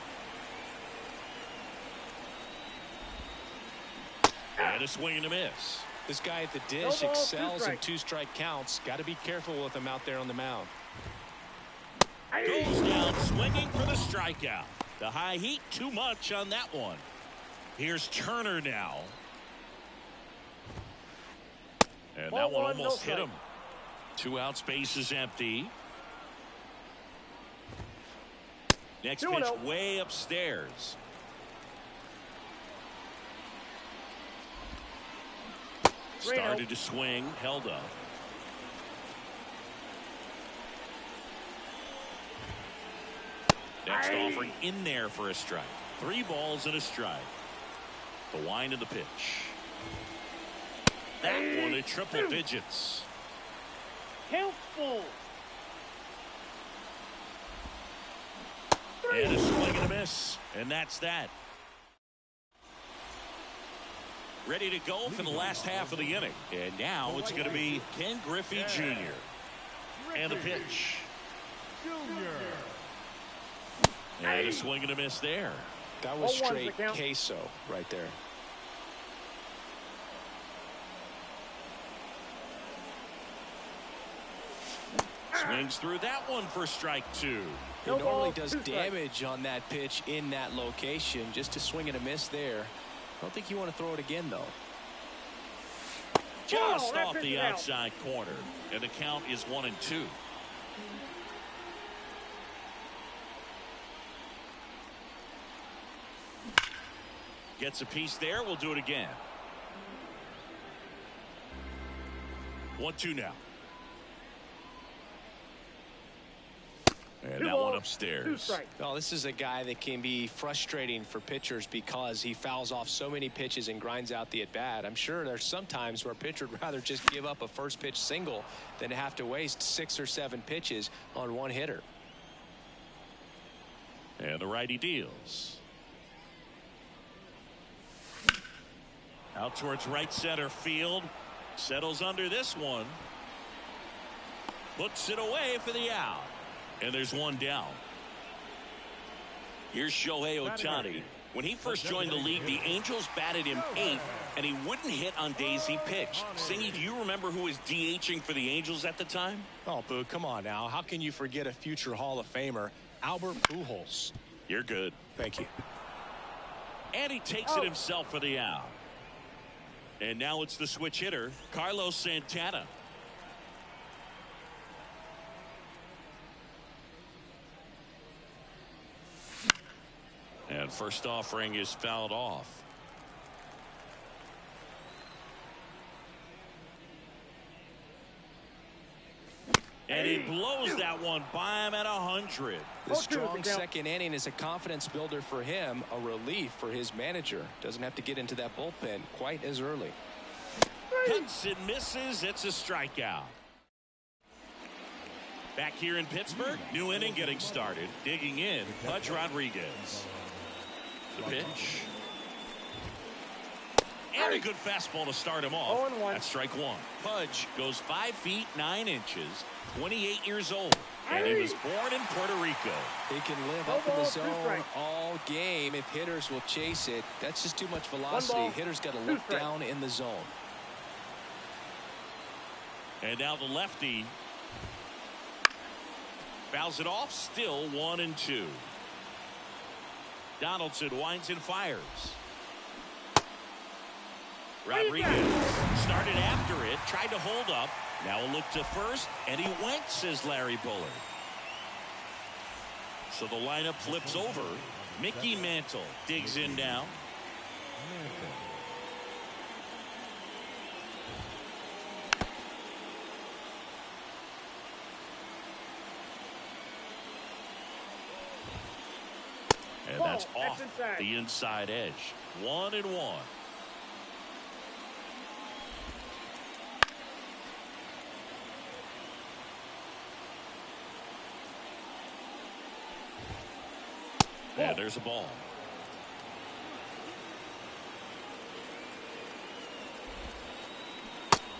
And a swing and a miss. This guy at the dish excels in 2-strike counts. Got to be careful with him out there on the mound. Goes down swinging for the strikeout. The high heat, too much on that one. Here's Turner now. And that one almost hit him. 2 outs, base is empty. Next pitch way upstairs. Started to swing, held up. Next offering in there for a strike. 3 balls and a strike. The wind of the pitch. That one at triple digits. Count full. And a swing and a miss. And that's that. Ready to go for the last half of the inning. And now it's going to be Ken Griffey Jr. And the pitch. And a swing and a miss there. That was straight queso right there. Swings through that one for strike 2. He normally does damage on that pitch in that location. Just to swing and a miss there. I don't think you want to throw it again, though. Just off the outside corner. And the count is 1-2. Gets a piece there. We'll do it again. 1-2 now. And that one upstairs. Well, this is a guy that can be frustrating for pitchers because he fouls off so many pitches and grinds out the at-bat. I'm sure there's some times where a pitcher would rather just give up a first pitch single than have to waste 6 or 7 pitches on one hitter. And the righty deals. Out towards right center field. Settles under this one. Puts it away for the out. And there's one down. Here's Shohei Ohtani. When he first joined the league, the Angels batted him 8th, and he wouldn't hit on days he pitched. Singy, do you remember who was DHing for the Angels at the time? Oh, Boo, come on now. How can you forget a future Hall of Famer, Albert Pujols? You're good. Thank you. And he takes it himself for the out. And now it's the switch hitter, Carlos Santana. And first offering is fouled off. And he blows that one by him at 100. The strong second inning is a confidence builder for him, a relief for his manager. Doesn't have to get into that bullpen quite as early. Cuts and misses. It's a strikeout. Back here in Pittsburgh, new inning getting started. Digging in, Pudge Rodriguez. The pitch. And a good fastball to start him off. That's strike 1. Pudge goes 5 feet 9 inches, 28 years old. And he was born in Puerto Rico. He can live up in the zone all game if hitters will chase it. That's just too much velocity. Hitters got to look down in the zone. And now the lefty fouls it off. Still 1-2. Donaldson winds and fires. Rodriguez started after it, tried to hold up. Now a look to first, and he went, says Larry Bullard. So the lineup flips over. Mickey Mantle digs in now. And that's off the inside edge. 1-1. And there's a ball.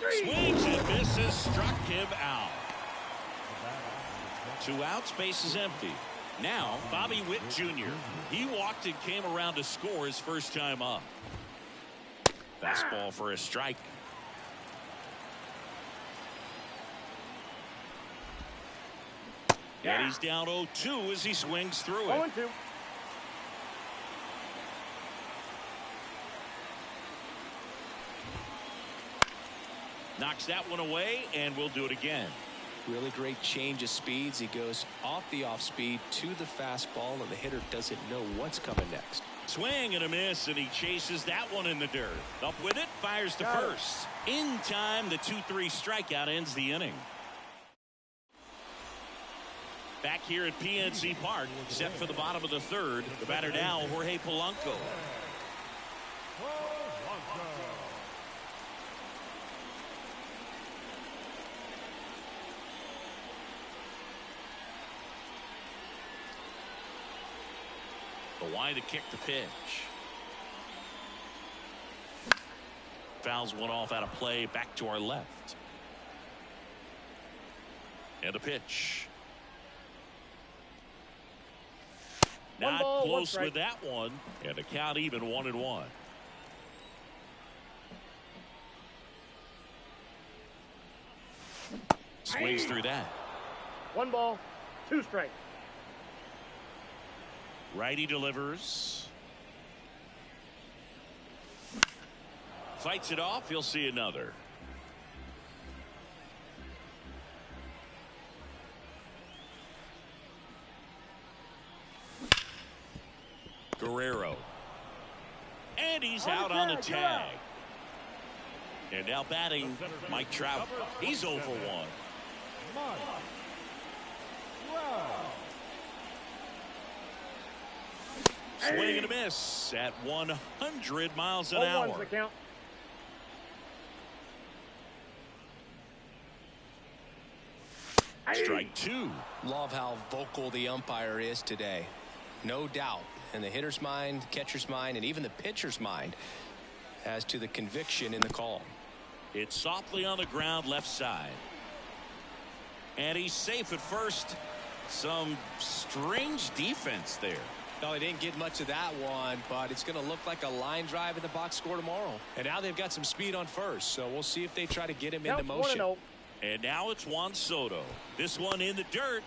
Swings and misses, struck him out. 2 outs, base is empty. Now, Bobby Witt Jr. He walked and came around to score his first time up. Fastball for a strike. And he's down 0-2 as he swings through it. 0-2. Knocks that one away, and we'll do it again. Really great change of speeds. He goes off the off speed to the fastball, and the hitter doesn't know what's coming next. Swing and a miss, and he chases that one in the dirt. Up with it, fires to first. In time, the 2-3 strikeout ends the inning. Back here at PNC Park, set for the bottom of the third. The batter now, Jorge Polanco. The line to kick the pitch. Fouls one off out of play, back to our left. And a pitch. Not close with that one. And the count even 1-1. Swings through that. 1 ball, 2 strikes. Righty delivers. Fights it off. He'll see another. Guerrero. And he's out on the tag. And now batting Mike Trout. He's over 1. Swing and a miss at 100 miles an hour. The count. Strike 2. Love how vocal the umpire is today. No doubt in the hitter's mind, catcher's mind, and even the pitcher's mind as to the conviction in the call. It's softly on the ground left side. And he's safe at first. Some strange defense there. No, they didn't get much of that one, but it's going to look like a line drive in the box score tomorrow. And now they've got some speed on first, so we'll see if they try to get him into motion. 1-0. And now it's Juan Soto. This one in the dirt.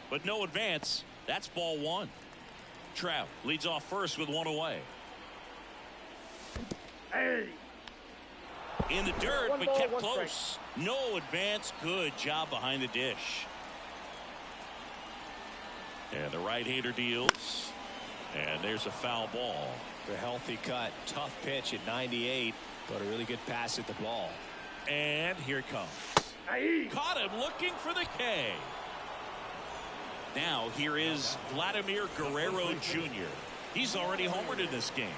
But no advance. That's ball 1. Trout leads off first with 1 away. In the dirt, but kept close. No advance. Good job behind the dish. And the right-hander deals. And there's a foul ball. A healthy cut. Tough pitch at 98, but a really good pass at the ball. And here it comes. Caught him looking for the K. Now here is Vladimir Guerrero Jr. He's already homered in this game.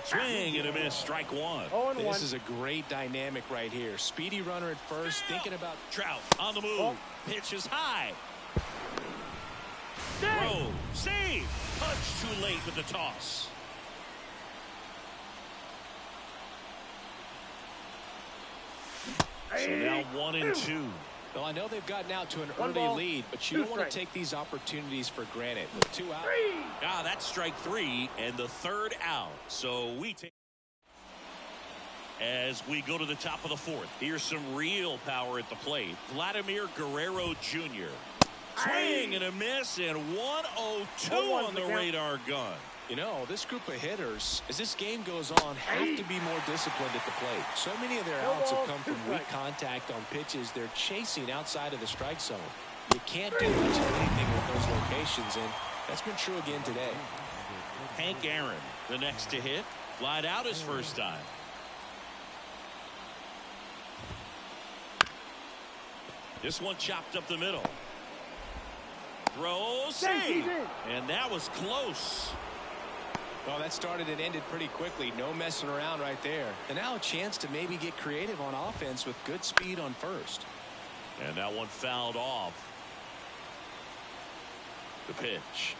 Swing and a miss. Strike 1. This is a great dynamic right here. Speedy runner at first, thinking about Trout on the move. Pitch is high. Throw. Save. Punch too late with the toss. So now 1-2. Well, I know they've gotten out to an early lead, but you don't want to take these opportunities for granted. With 2 out. That's strike 3 and the 3rd out. So we take as we go to the top of the 4th. Here's some real power at the plate. Vladimir Guerrero Jr. Swing and a miss, and 102 on the radar gun. You know, this group of hitters, as this game goes on, have to be more disciplined at the plate. So many of their outs have come from weak contact on pitches they're chasing outside of the strike zone. You can't do much of anything with those locations, and that's been true again today. Hank Aaron, the next to hit. Flied out his first time. This one chopped up the middle. Throw, save, and that was close. Well, that started and ended pretty quickly. No messing around right there. And now a chance to maybe get creative on offense with good speed on first. And that one fouled off. The pitch.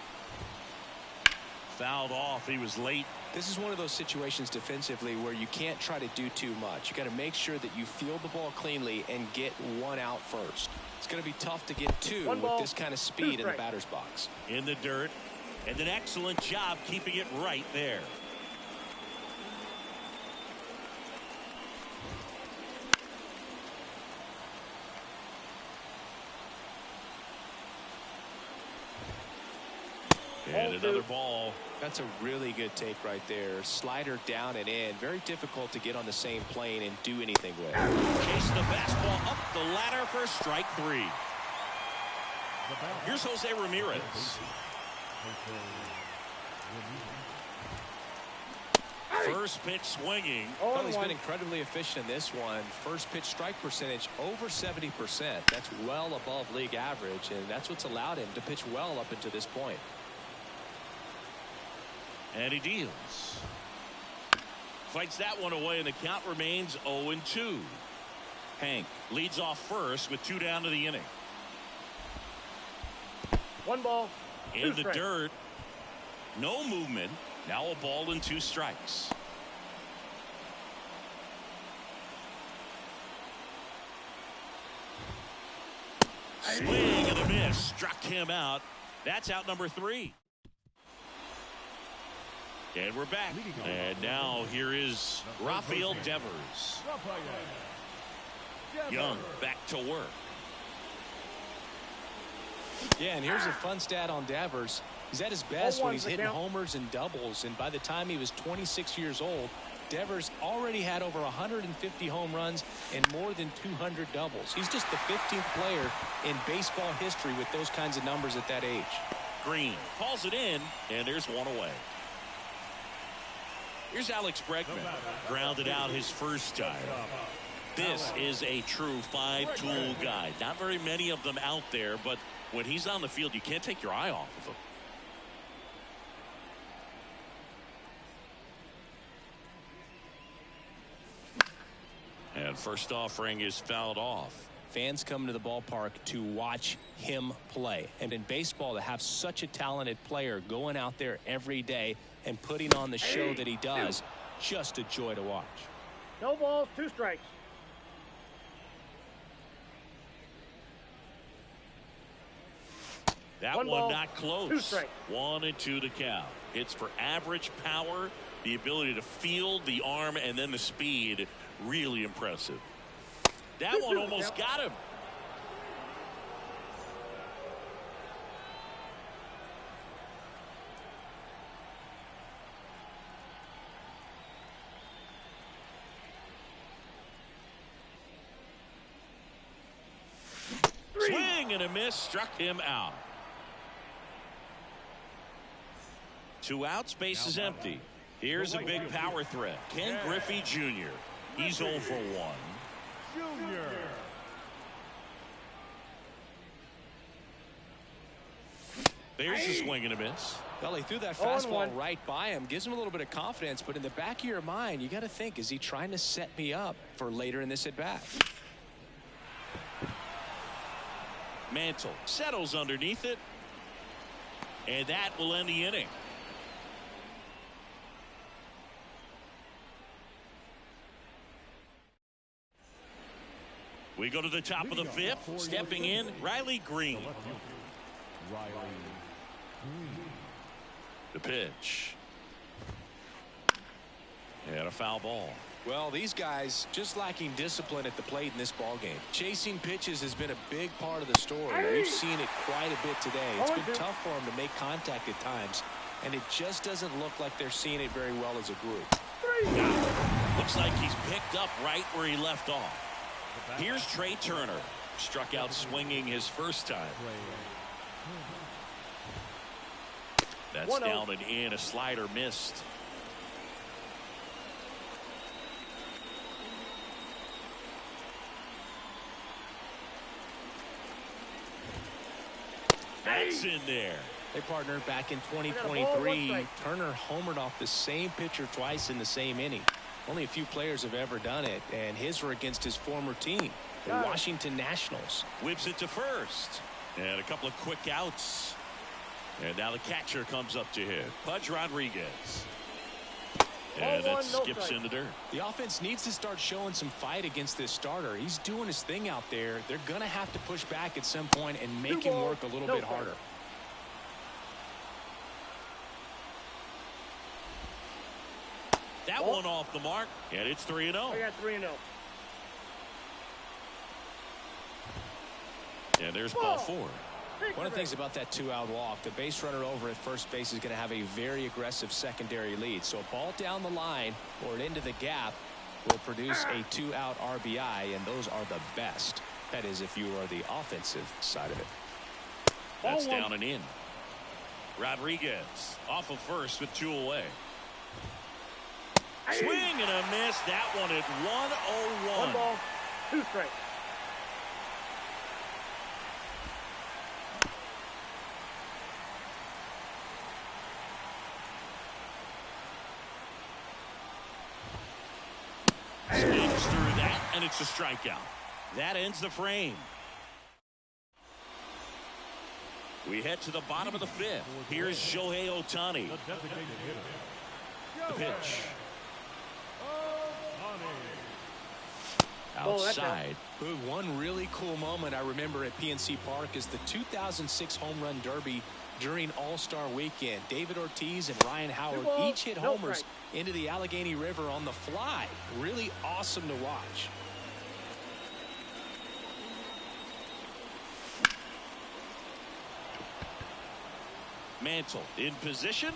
Fouled off. He was late. This is one of those situations defensively where you can't try to do too much. You got to make sure that you field the ball cleanly and get 1 out first. It's going to be tough to get 2 with this kind of speed in the batter's box. In the dirt. And an excellent job keeping it right there. And another ball. That's a really good take right there. Slider down and in. Very difficult to get on the same plane and do anything with. Chase the fastball up the ladder for strike 3. Here's Jose Ramirez. First pitch swinging. Well, he's been incredibly efficient in this one. First pitch strike percentage over 70%. That's well above league average, and that's what's allowed him to pitch well up until this point. And he deals. Fights that one away, and the count remains 0-2. Hank leads off first with 2 down to the inning. 1 ball. In the dirt. No movement. Now a ball and 2 strikes. Swing and a miss. Struck him out. That's out number 3. And we're back. And now here is Rafael Devers. Young back to work. Yeah, and here's a fun stat on Devers. He's at his best when he's hitting homers and doubles, and by the time he was 26 years old, Devers already had over 150 home runs and more than 200 doubles. He's just the 15th player in baseball history with those kinds of numbers at that age. Green calls it in, and there's one away. Here's Alex Bregman. Grounded out his first time. This is a true five-tool guy. Not very many of them out there, but when he's on the field, you can't take your eye off of him. And first offering is fouled off. Fans come to the ballpark to watch him play. And in baseball, to have such a talented player going out there every day and putting on the show that he does, just a joy to watch. No balls, 2 strikes. That one one ball, not close. 2 strikes. 1-2 to count. It's for average power, the ability to field, the arm, and then the speed. Really impressive. That one almost got him. Swing and a miss, struck him out. 2 outs, base is empty. Here's a big power threat. Ken Griffey Jr. He's 0 for 1. Junior. There's a swing and a miss. Well, he threw that fastball right by him. Gives him a little bit of confidence, but in the back of your mind, you got to think, is he trying to set me up for later in this at-bat? Mantle settles underneath it, and that will end the inning. We go to the top of the 5th. Stepping in, Riley Green. The pitch. And a foul ball. Well, these guys just lacking discipline at the plate in this ballgame. Chasing pitches has been a big part of the story. We've seen it quite a bit today. It's been tough for them to make contact at times, and it just doesn't look like they're seeing it very well as a group. Looks like he's picked up right where he left off. Here's Trey Turner. Struck out swinging his first time. That's down and in. A slider missed. That's in there. Hey, partner, back in 2023, Turner homered off the same pitcher twice in the same inning. Only a few players have ever done it, and his were against his former team, the Washington Nationals. Whips it to first. And a couple of quick outs. And now the catcher comes up to hit. Pudge Rodriguez. And that skips in the dirt. The offense needs to start showing some fight against this starter. He's doing his thing out there. They're going to have to push back at some point and make him work a little bit harder. That one off the mark, and it's 3-0. I got 3-0. And there's ball 4. One of the things about that 2-out walk, the base runner over at first base is going to have a very aggressive secondary lead. So a ball down the line or into the gap will produce a 2-out RBI, and those are the best. That is, if you are the offensive side of it. That's down and in. Rodriguez off of first with 2 away. Swing and a miss. That one at 101. 1 ball, 2 strikes. Swings through that, and it's a strikeout. That ends the frame. We head to the bottom of the 5th. Here's Shohei Ohtani. The pitch. Outside. One really cool moment I remember at PNC Park is the 2006 Home Run Derby during All-Star Weekend. David Ortiz and Ryan Howard each hit homers into the Allegheny River on the fly. Really awesome to watch. Mantle in position.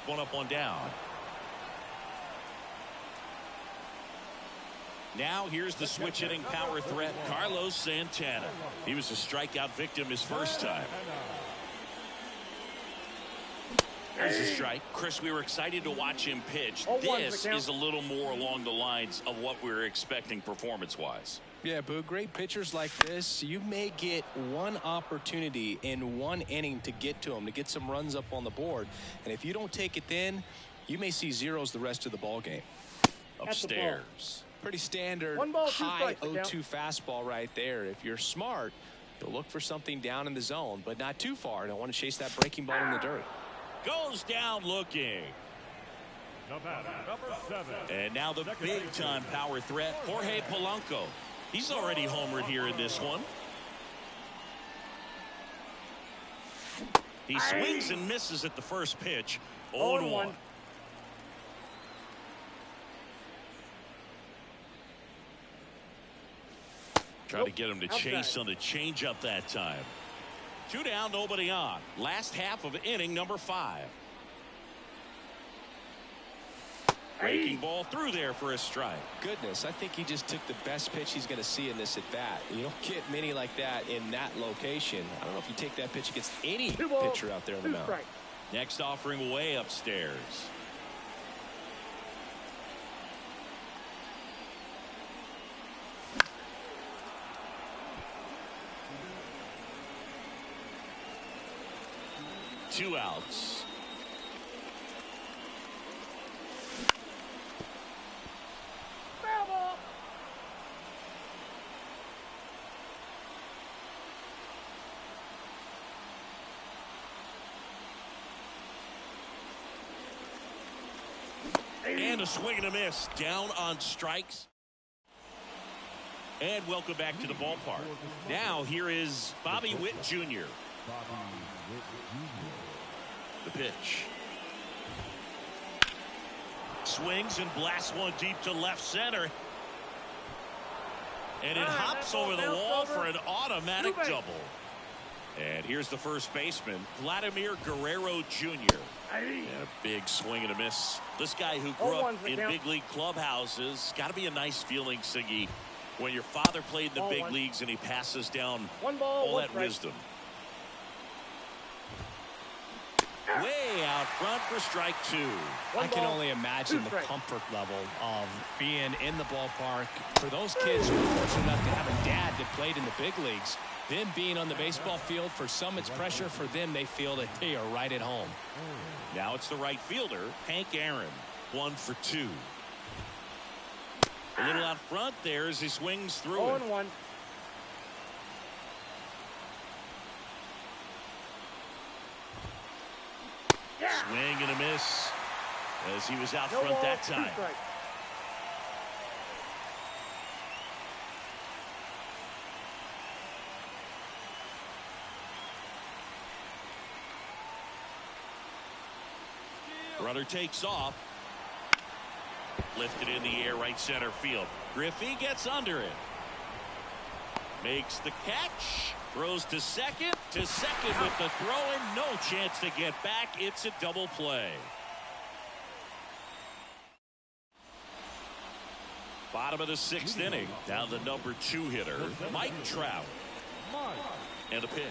One up, one down. Now here's the switch hitting power threat, Carlos Santana. He was a strikeout victim his first time. There's a strike. Chris, we were excited to watch him pitch. This is a little more along the lines of what we were expecting performance-wise. Yeah, Boo, great pitchers like this, you may get one opportunity in one inning to get to them, to get some runs up on the board. And if you don't take it then, you may see zeros the rest of the ball game. Upstairs. Pretty standard high 0-2 fastball right there. If you're smart, you'll look for something down in the zone, but not too far. Don't want to chase that breaking ball in the dirt. Goes down looking. Number 7. And now the big-time power threat, Jorge Polanco. He's already homered here in this one. He swings and misses at the first pitch. 0-1. Try to get him to chase on the changeup that time. 2 down, nobody on. Last half of inning number 5. Breaking ball through there for a strike. Goodness, I think he just took the best pitch he's going to see in this at bat. You don't get many like that in that location. I don't know if you take that pitch against any pitcher out there in the mound. Next offering way upstairs. Two outs. And a swing and a miss. Down on strikes. And welcome back to the ballpark. Now here is Bobby Witt Jr. The pitch. Swings and blasts one deep to left center. And it hops over the wall for an automatic double. And here's the first baseman, Vladimir Guerrero Jr. And a big swing and a miss. This guy who grew up in big league clubhouses, got to be a nice feeling, Siggy, when your father played in the big leagues and he passes down all that wisdom. Way out front for strike 2. I can only imagine the comfort level of being in the ballpark. For those kids who are fortunate enough to have a dad that played in the big leagues, them being on the baseball field, for some it's pressure. For them, they feel that they are right at home. Now it's the right fielder, Hank Aaron. 1 for 2. A little out front there as he swings through it. 0-1. Swing and a miss as he was out front that time. Runner takes off. Lifted in the air, right center field. Griffey gets under it. Makes the catch. Throws to second. To second with the throw in. No chance to get back. It's a double play. Bottom of the 6th inning. Down the number 2 hitter, Mike Trout. And a pitch.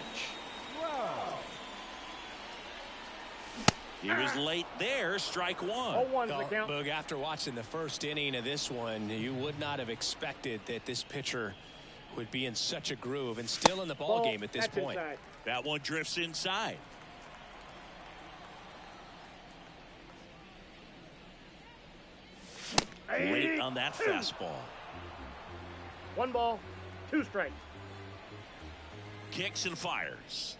He was late there. Strike 1. Boog, after watching the first inning of this one, you would not have expected that this pitcher would be in such a groove and still in the ball game at this point. That one drifts inside. Late on that fastball. 1 ball, 2 strikes. Kicks and fires.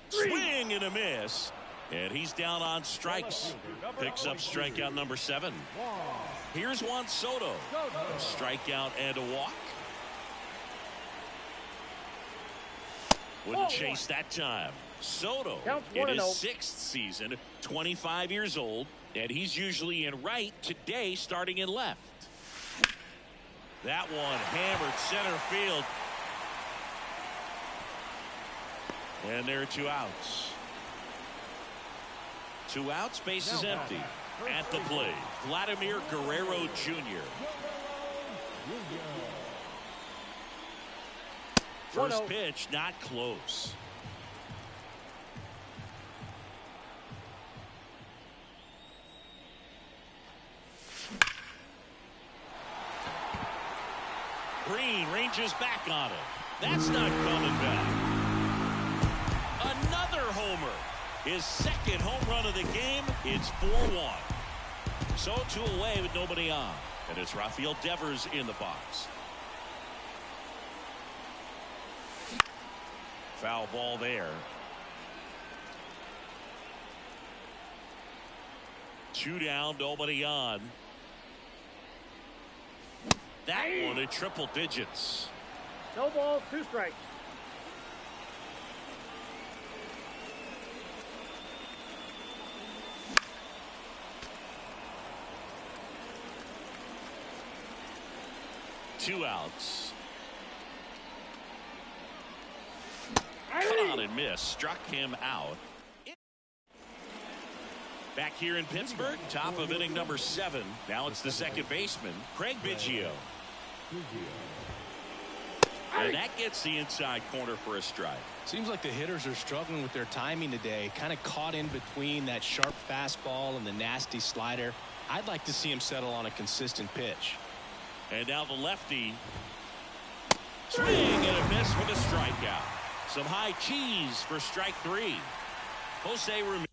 Swing and a miss. And he's down on strikes. Picks up strikeout number 7. Here's Juan Soto. A strikeout and a walk. Wouldn't chase that time. Soto in his 6th season, 25 years old, and he's usually in right, today starting in left. That one hammered center field. And there are 2 outs. 2 outs, base is empty. At the plate, Vladimir Guerrero Jr. First pitch, not close. Green ranges back on it. That's not coming back. Another homer. His second home run of the game. It's 4-1. So 2 away with nobody on. And it's Rafael Devers in the box. Foul ball there. 2 down, nobody on. That one at triple digits. No balls, 2 strikes. Two outs. Cut on and miss. Struck him out. Back here in Pittsburgh, top of inning number 7. Now it's the second baseman, Craig Biggio. And that gets the inside corner for a strike. Seems like the hitters are struggling with their timing today. Kind of caught in between that sharp fastball and the nasty slider. I'd like to see him settle on a consistent pitch. And now the lefty. Swing and a miss with a strikeout. Some high cheese for strike 3. Jose Ramirez.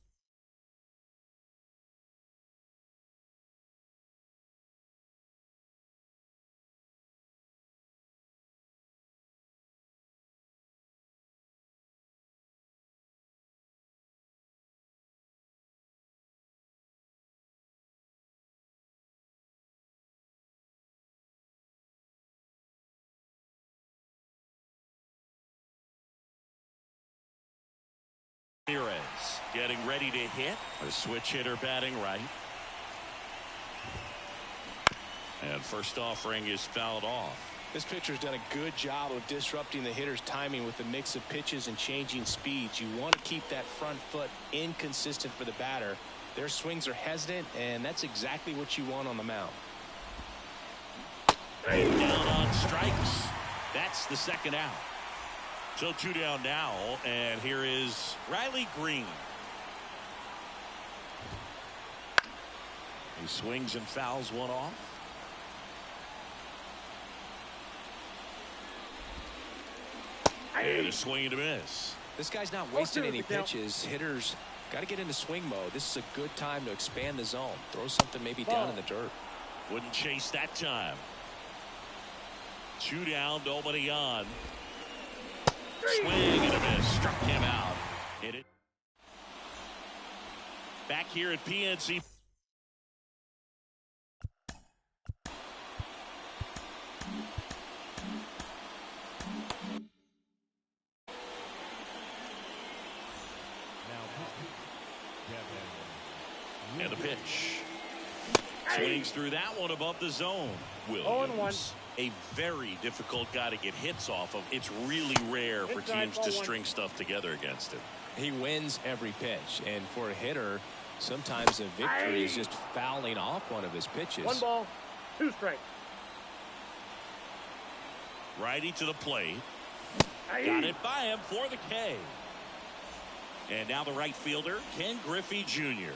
Getting ready to hit. A switch hitter batting right. And first offering is fouled off. This pitcher's done a good job of disrupting the hitter's timing with a mix of pitches and changing speeds. You want to keep that front foot inconsistent for the batter. Their swings are hesitant, and that's exactly what you want on the mound. Down on strikes. That's the second out. So 2 down now, and here is Riley Green. He swings and fouls one off. And a swing and a miss. This guy's not wasting any pitches. Hitters got to get into swing mode. This is a good time to expand the zone. Throw something maybe down in the dirt. Wouldn't chase that time. 2 down, nobody on. Swing and a miss. Struck him out. Hit it. Back here at PNC. And a pitch. Swings through that one above the zone. Williams, a very difficult guy to get hits off of. It's really rare for teams to string stuff together against him. He wins every pitch, and for a hitter, sometimes a victory is just fouling off one of his pitches. 1 ball, 2 strikes. Righty to the plate. Got it by him for the K. And now the right fielder, Ken Griffey Jr.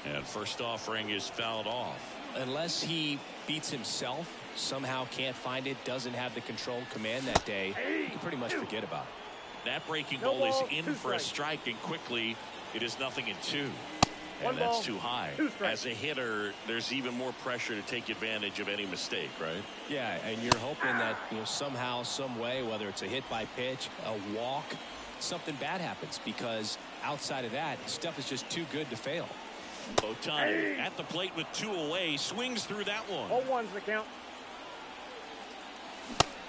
And first offering is fouled off. Unless he beats himself, somehow can't find it, doesn't have the controlled command that day, you can pretty much forget about it. That breaking ball is in for a strike, and quickly it is 0-2. And that's too high. As a hitter, there's even more pressure to take advantage of any mistake, right? Yeah, and you're hoping that somehow, some way, whether it's a hit by pitch, a walk, something bad happens, because outside of that, stuff is just too good to fail. Ohtani at the plate with 2 away, swings through that one. 0-1's the count.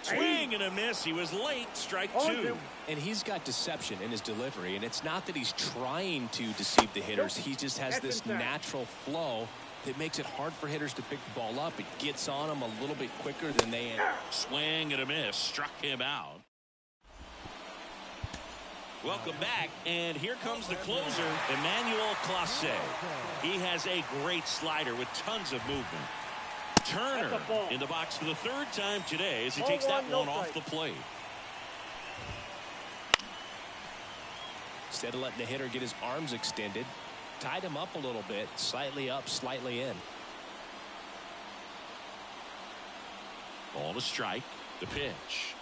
Swing and a miss. He was late. Strike 2. And he's got deception in his delivery, and it's not that he's trying to deceive the hitters. He just has this natural flow that makes it hard for hitters to pick the ball up. It gets on them a little bit quicker than they swing and a miss, struck him out. Welcome back, and here comes the closer, Emmanuel Clase. He has a great slider with tons of movement. Turner in the box for the third time today as he takes that one off the plate. Instead of letting the hitter get his arms extended, tied him up a little bit, slightly up, slightly in. Ball to strike, the pitch.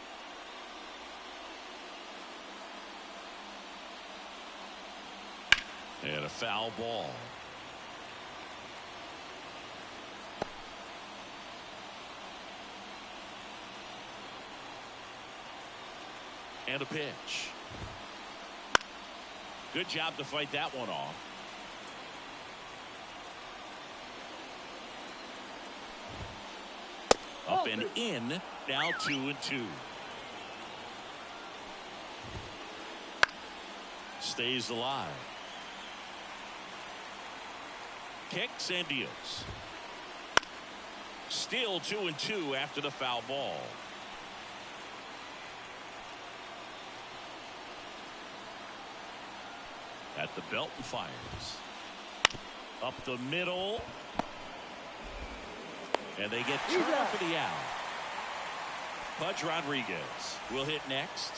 And a foul ball. And a pitch. Good job to fight that one off. Up and in, now 2-2. Stays alive. Kicks and deals. Still 2-2 after the foul ball. At the belt and fires. Up the middle. And they get Turner for the out. Pudge Rodriguez will hit next.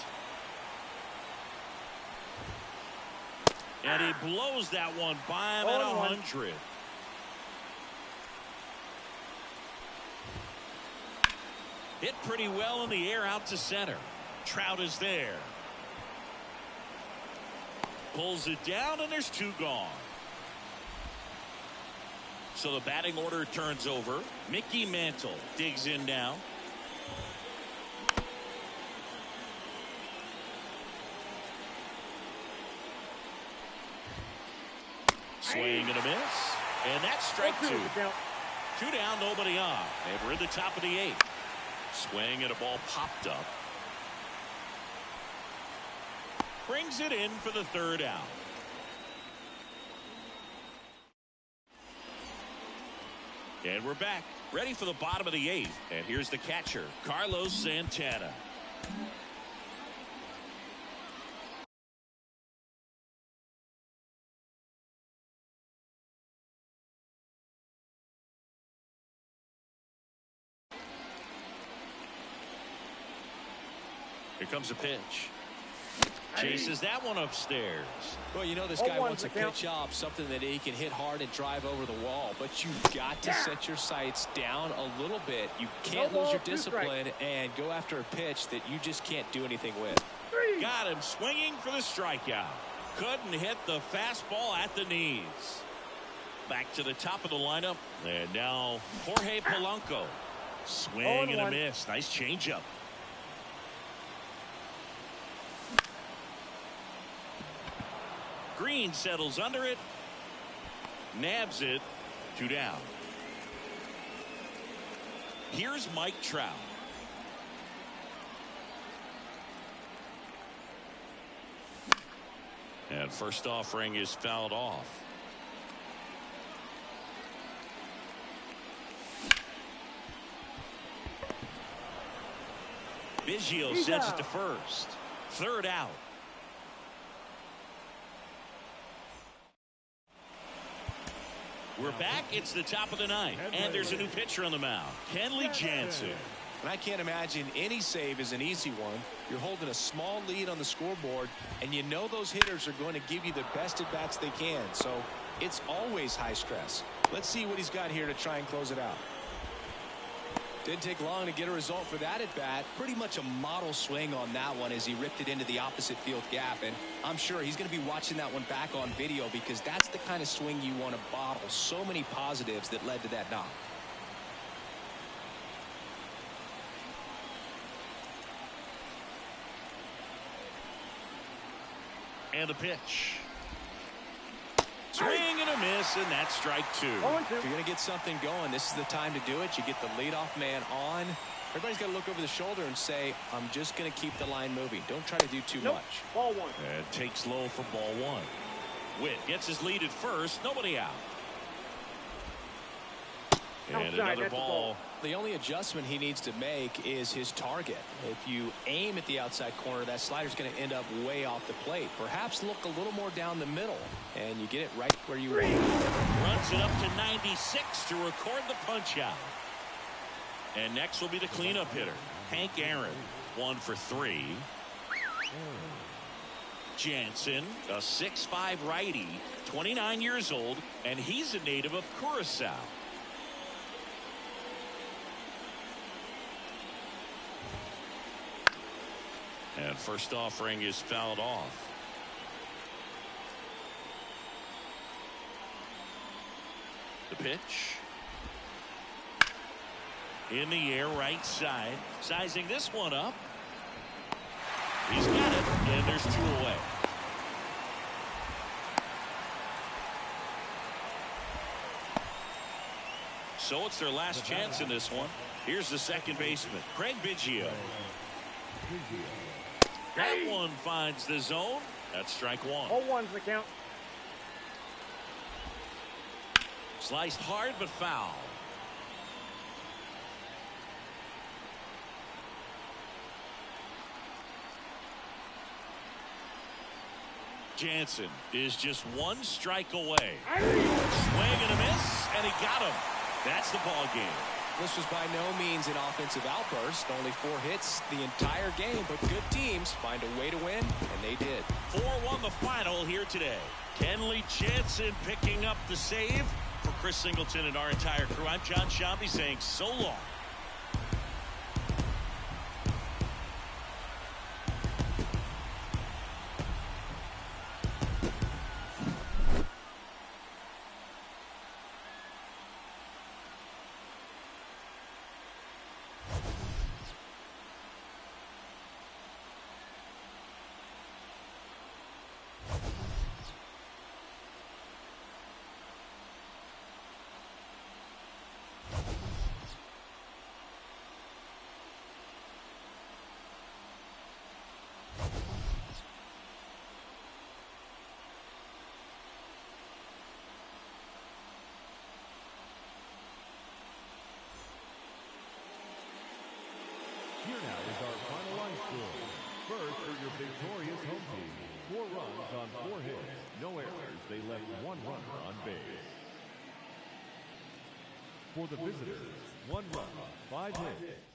And he blows that one by him at 100. Hit pretty well in the air out to center. Trout is there. Pulls it down, and there's 2 gone. So the batting order turns over. Mickey Mantle digs in now. Swing and a miss. And that's strike 2. 2 down, nobody on. And we're in the top of the 8th. Swing and a ball popped up. Brings it in for the 3rd out. And we're back, ready for the bottom of the 8th. And here's the catcher, Carlos Santana. Here comes a pitch. Chases that one upstairs. Well, you know this guy wants a pitch up, something that he can hit hard and drive over the wall. But you've got to set your sights down a little bit. You can't lose your discipline and go after a pitch that you just can't do anything with. Got him swinging for the strikeout. Couldn't hit the fastball at the knees. Back to the top of the lineup. And now Jorge Polanco. Swing and a miss. Nice changeup. Green settles under it. Nabs it. 2 down. Here's Mike Trout. And first offering is fouled off. Biggio sends it to first. 3rd out. We're back. It's the top of the 9th. And there's a new pitcher on the mound. Kenley Jansen. And I can't imagine any save is an easy one. You're holding a small lead on the scoreboard, and you know those hitters are going to give you the best at bats they can. So it's always high stress. Let's see what he's got here to try and close it out. Didn't take long to get a result for that at bat. Pretty much a model swing on that one as he ripped it into the opposite field gap. And I'm sure he's going to be watching that one back on video because that's the kind of swing you want to bottle. So many positives that led to that knock. And a pitch. Swing and a miss, and that's strike 2. If you're going to get something going, this is the time to do it. You get the leadoff man on. Everybody's got to look over the shoulder and say, I'm just going to keep the line moving. Don't try to do too much. Ball 1. And takes low for ball 1. Witt gets his lead at first. Nobody out. And another ball. The only adjustment he needs to make is his target. If you aim at the outside corner, that slider's going to end up way off the plate. Perhaps look a little more down the middle, and you get it right where you want. Runs it up to 96 to record the punch out. And next will be the cleanup hitter, Hank Aaron, 1 for 3. Jansen, a 6'5" righty, 29 years old, and he's a native of Curacao. And first offering is fouled off. The pitch. In the air, right side. Sizing this one up. He's got it, and there's 2 away. So it's their last chance in this one. Here's the second baseman, Craig Biggio. That one finds the zone. That's strike 1. 0-1's the count. Sliced hard but foul. Jansen is just 1 strike away. Swing and a miss, and he got him. That's the ball game. This was by no means an offensive outburst. Only 4 hits the entire game, but good teams find a way to win, and they did. 4-1 the final here today. Kenley Jansen picking up the save. For Chris Singleton and our entire crew, I'm John Shambi saying so long. Here now is our final line score. First for your victorious home team. 4 runs on 4 hits. No errors. They left 1 runner on base. For the visitors, 1 run, 5 hits.